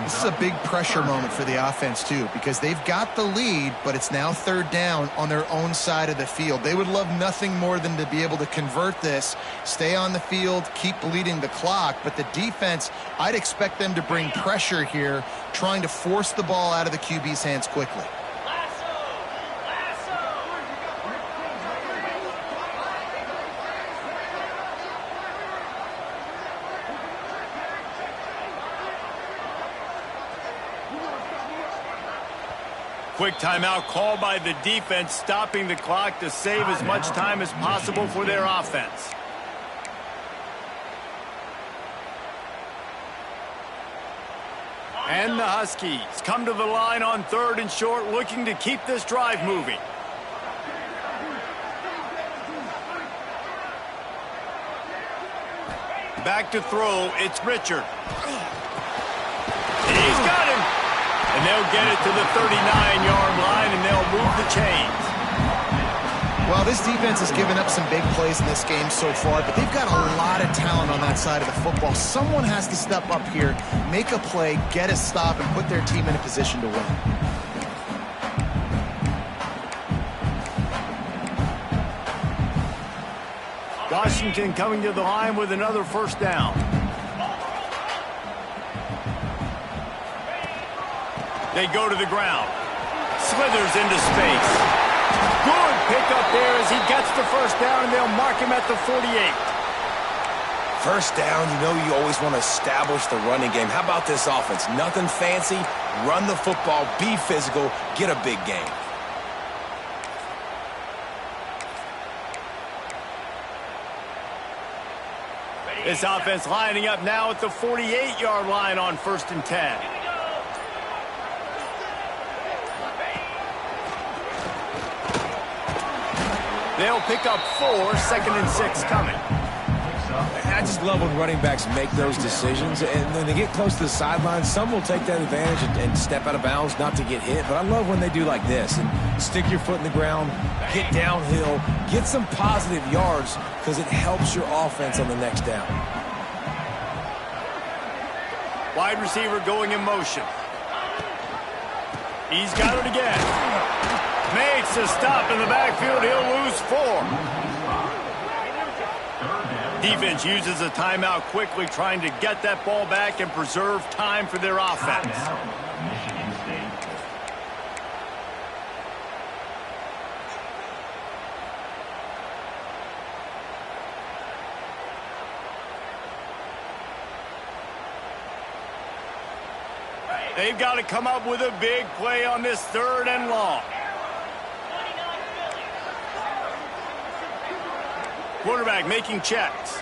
Speaker 2: This is a big pressure moment for the offense, too, because they've got the lead, but it's now third down on their own side of the field. They would love nothing more than to be able to convert this, stay on the field, keep bleeding the clock, but the defense, I'd expect them to bring pressure here, trying to force the ball out of the QB's hands quickly.
Speaker 1: Quick timeout called by the defense, stopping the clock to save as much time as possible for their offense. And the Huskies come to the line on 3rd and short, looking to keep this drive moving. Back to throw, it's Richard. And he's got him. And they'll get it to the 39-yard line, and they'll move the chains.
Speaker 2: Well, this defense has given up some big plays in this game so far, but they've got a lot of talent on that side of the football. Someone has to step up here, make a play, get a stop, and put their team in a position to win.
Speaker 1: Washington coming to the line with another first down. They go to the ground. Slithers into space. Good pickup there as he gets the first down, and they'll mark him at the 48.
Speaker 3: First down, you know you always want to establish the running game. How about this offense? Nothing fancy. Run the football, be physical, get a big gain.
Speaker 1: This offense lining up now at the 48-yard line on 1st and 10. They'll pick up 4, 2nd and 6 coming.
Speaker 3: I just love when running backs make those decisions, and when they get close to the sideline, some will take that advantage and step out of bounds not to get hit, but I love when they do like this and stick your foot in the ground, get downhill, get some positive yards because it helps your offense on the next down.
Speaker 1: Wide receiver going in motion. He's got it again. Makes a stop in the backfield. He'll lose 4. Defense uses a timeout quickly, trying to get that ball back and preserve time for their offense. They've got to come up with a big play on this 3rd and long. Quarterback making checks.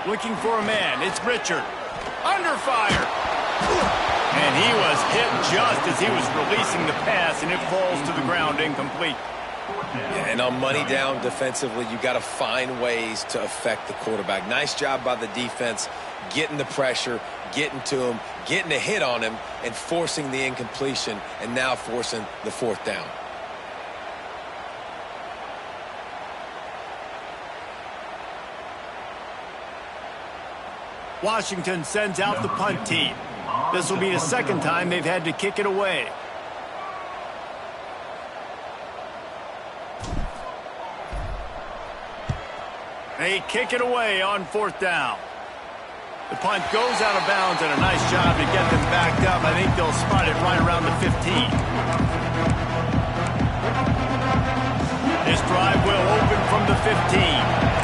Speaker 1: Looking for a man. It's Richard. Under fire. And he was hit just as he was releasing the pass, and it falls to the ground incomplete.
Speaker 3: Yeah, and on money down defensively, you got to find ways to affect the quarterback. Nice job by the defense, getting the pressure, getting to him, getting a hit on him, and forcing the incompletion, and now forcing the 4th down. Washington sends out the punt team.
Speaker 1: This will be the second time they've had to kick it away. They kick it away on 4th down. The punt goes out of bounds, and a nice job to get them backed up. I think they'll spot it right around the 15. This drive will open from the 15.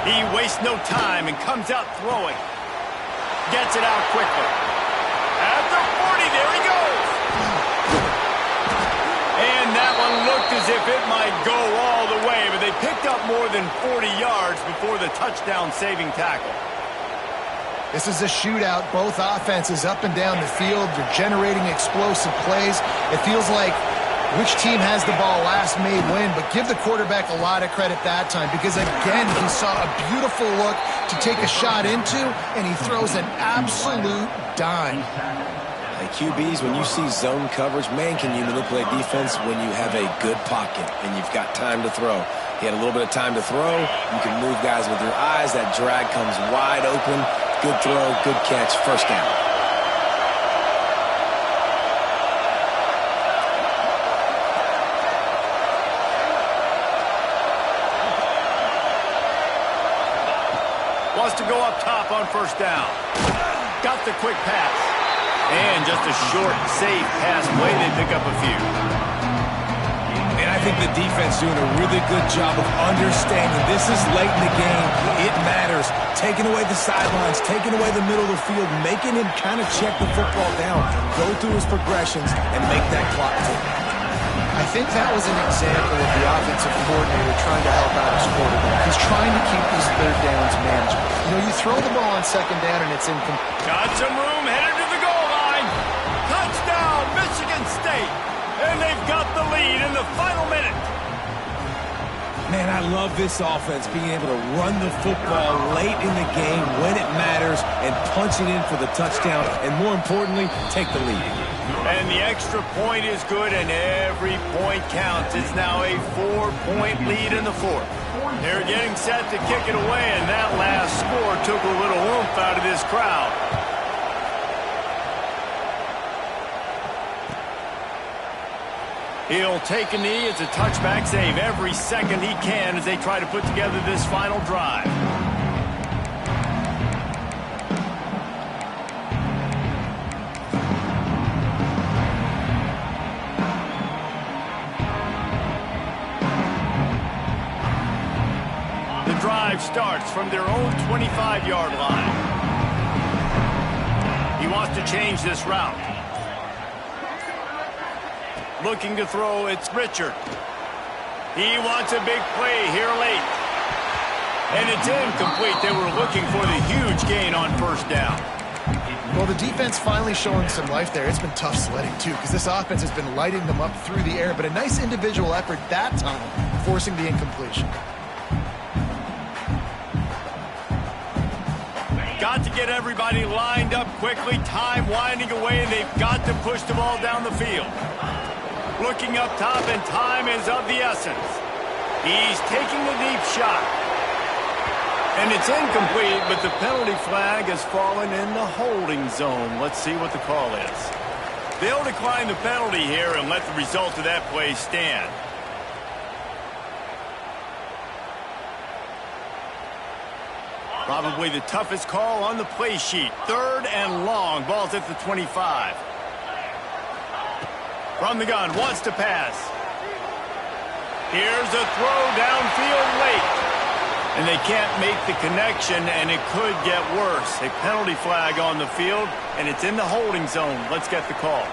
Speaker 1: He wastes no time and comes out throwing. Gets it out quickly. At the 40, there he goes. And that one looked as if it might go all the way, but they picked up more than 40 yards before the touchdown-saving tackle.
Speaker 2: This is a shootout. Both offenses up and down the field. They're generating explosive plays. It feels like which team has the ball last may win, but give the quarterback a lot of credit that time because, again, he saw a beautiful look to take a shot into, and he throws an absolute dime.
Speaker 3: Hey, QBs, when you see zone coverage, man, can you manipulate defense when you have a good pocket and you've got time to throw. He had a little bit of time to throw. You can move guys with your eyes. That drag comes wide open. Good throw, good catch, first down.
Speaker 1: Wants to go up top on 1st down. Got the quick pass. And just a short, safe pass play. They pick up a few.
Speaker 3: And I think the defense doing a really good job of understanding this is late in the game. It matters. Taking away the sidelines, taking away the middle of the field, making him kind of check the football down, go through his progressions, and make that clock tick.
Speaker 2: I think that was an example of the offensive coordinator trying to help out his quarterback. He's trying to keep these 3rd downs manageable. You know, you throw the ball on 2nd down and it's incomplete.
Speaker 1: Got some room, headed to the goal line. Touchdown, Michigan State. And they've got the lead in the final minute.
Speaker 3: Man, I love this offense being able to run the football late in the game when it matters and punch it in for the touchdown and, more importantly, take the lead.
Speaker 1: And the extra point is good, and every point counts. It's now a 4-point lead in the 4th. They're getting set to kick it away, and that last score took a little oomph out of this crowd. He'll take a knee. It's a touchback save every second he can as they try to put together this final drive. The drive starts from their own 25-yard line. He wants to change this route. Looking to throw, it's Richard. He wants a big play here late. And it's incomplete. They were looking for the huge gain on 1st down.
Speaker 2: Well, the defense finally showing some life there. It's been tough sledding, too, because this offense has been lighting them up through the air. But a nice individual effort that time, forcing the incompletion.
Speaker 1: Got to get everybody lined up quickly. Time winding away, and they've got to push the ball down the field. Looking up top, and time is of the essence. He's taking a deep shot. And it's incomplete, but the penalty flag has fallen in the holding zone. Let's see what the call is. They'll decline the penalty here and let the result of that play stand. Probably the toughest call on the play sheet. 3rd and long. Ball's at the 25. From the gun, wants to pass. Here's a throw downfield late. And they can't make the connection, and it could get worse. A penalty flag on the field, and it's in the holding zone. Let's get the call.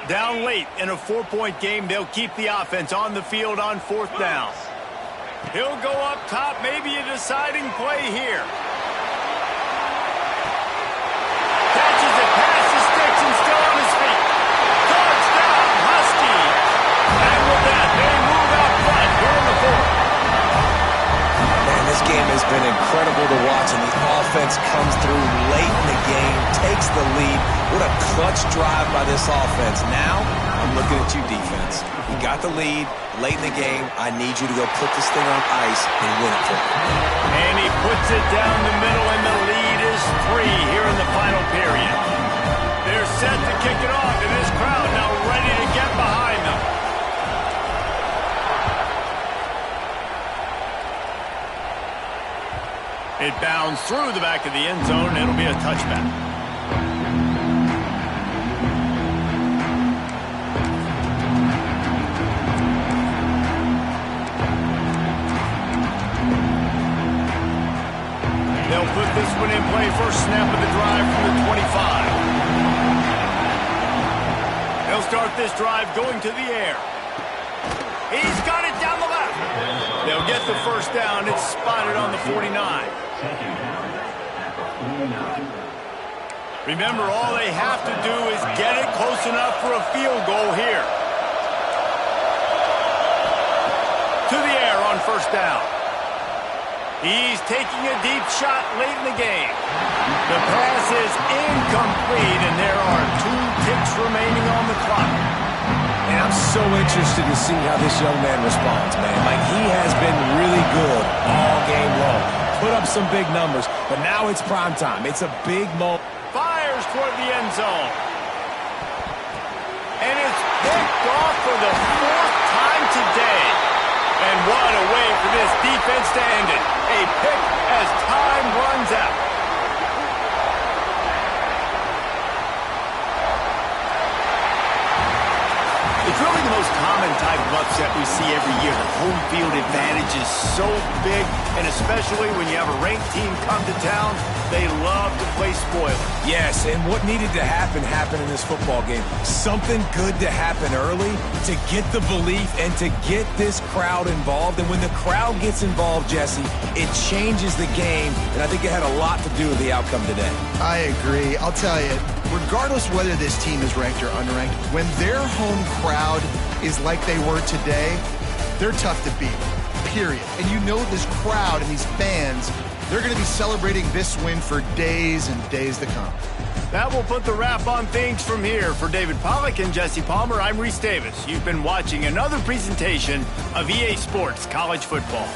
Speaker 1: Down late in a 4-point game, they'll keep the offense on the field on 4th down. He'll go up top, maybe a deciding play here. Catches it past the sticks and still on his feet. Touchdown, Huskies! And with that, they move out front here in the 4th.
Speaker 3: been incredible to watch, and the offense comes through late in the game, takes the lead. What a clutch drive by this offense. Now, I'm looking at you, defense. You got the lead late in the game. I need you to go put this thing on ice and win it for me.
Speaker 1: And he puts it down the middle, and the lead is 3 here in the final period. They're set to kick it off, and this crowd now ready to get behind them. It bounds through the back of the end zone. It'll be a touchback. They'll put this one in play. First snap of the drive from the 25. They'll start this drive going to the air. He's got it down the left. They'll get the first down. It's spotted on the 49. Remember, all they have to do is get it close enough for a field goal here. To the air on first down. He's taking a deep shot late in the game. The pass is incomplete, and there are 2 ticks remaining on the clock.
Speaker 3: And I'm so interested to see how this young man responds, man. Like, he has been really good all game long. Put up some big numbers, but now it's prime time. It's a big moment.
Speaker 1: Fires toward the end zone. And it's picked off for the 4th time today. And what a way for this defense to end it. A pick as time runs out. It's really the most common type of upset we see every year. The home field advantage is so big, and especially when you have a ranked team come to town, they love to play spoiler.
Speaker 3: Yes, and what needed to happen happened in this football game. Something good to happen early to get the belief and to get this crowd involved. And when the crowd gets involved, Jesse, it changes the game, and I think it had a lot to do with the outcome today.
Speaker 2: I agree. I'll tell you, regardless whether this team is ranked or unranked, when their home crowd is like they were today, they're tough to beat, period. And you know this crowd and these fans, they're going to be celebrating this win for days and days to come.
Speaker 1: That will put the wrap on things from here. For David Pollack and Jesse Palmer, I'm Reese Davis. You've been watching another presentation of EA Sports College Football.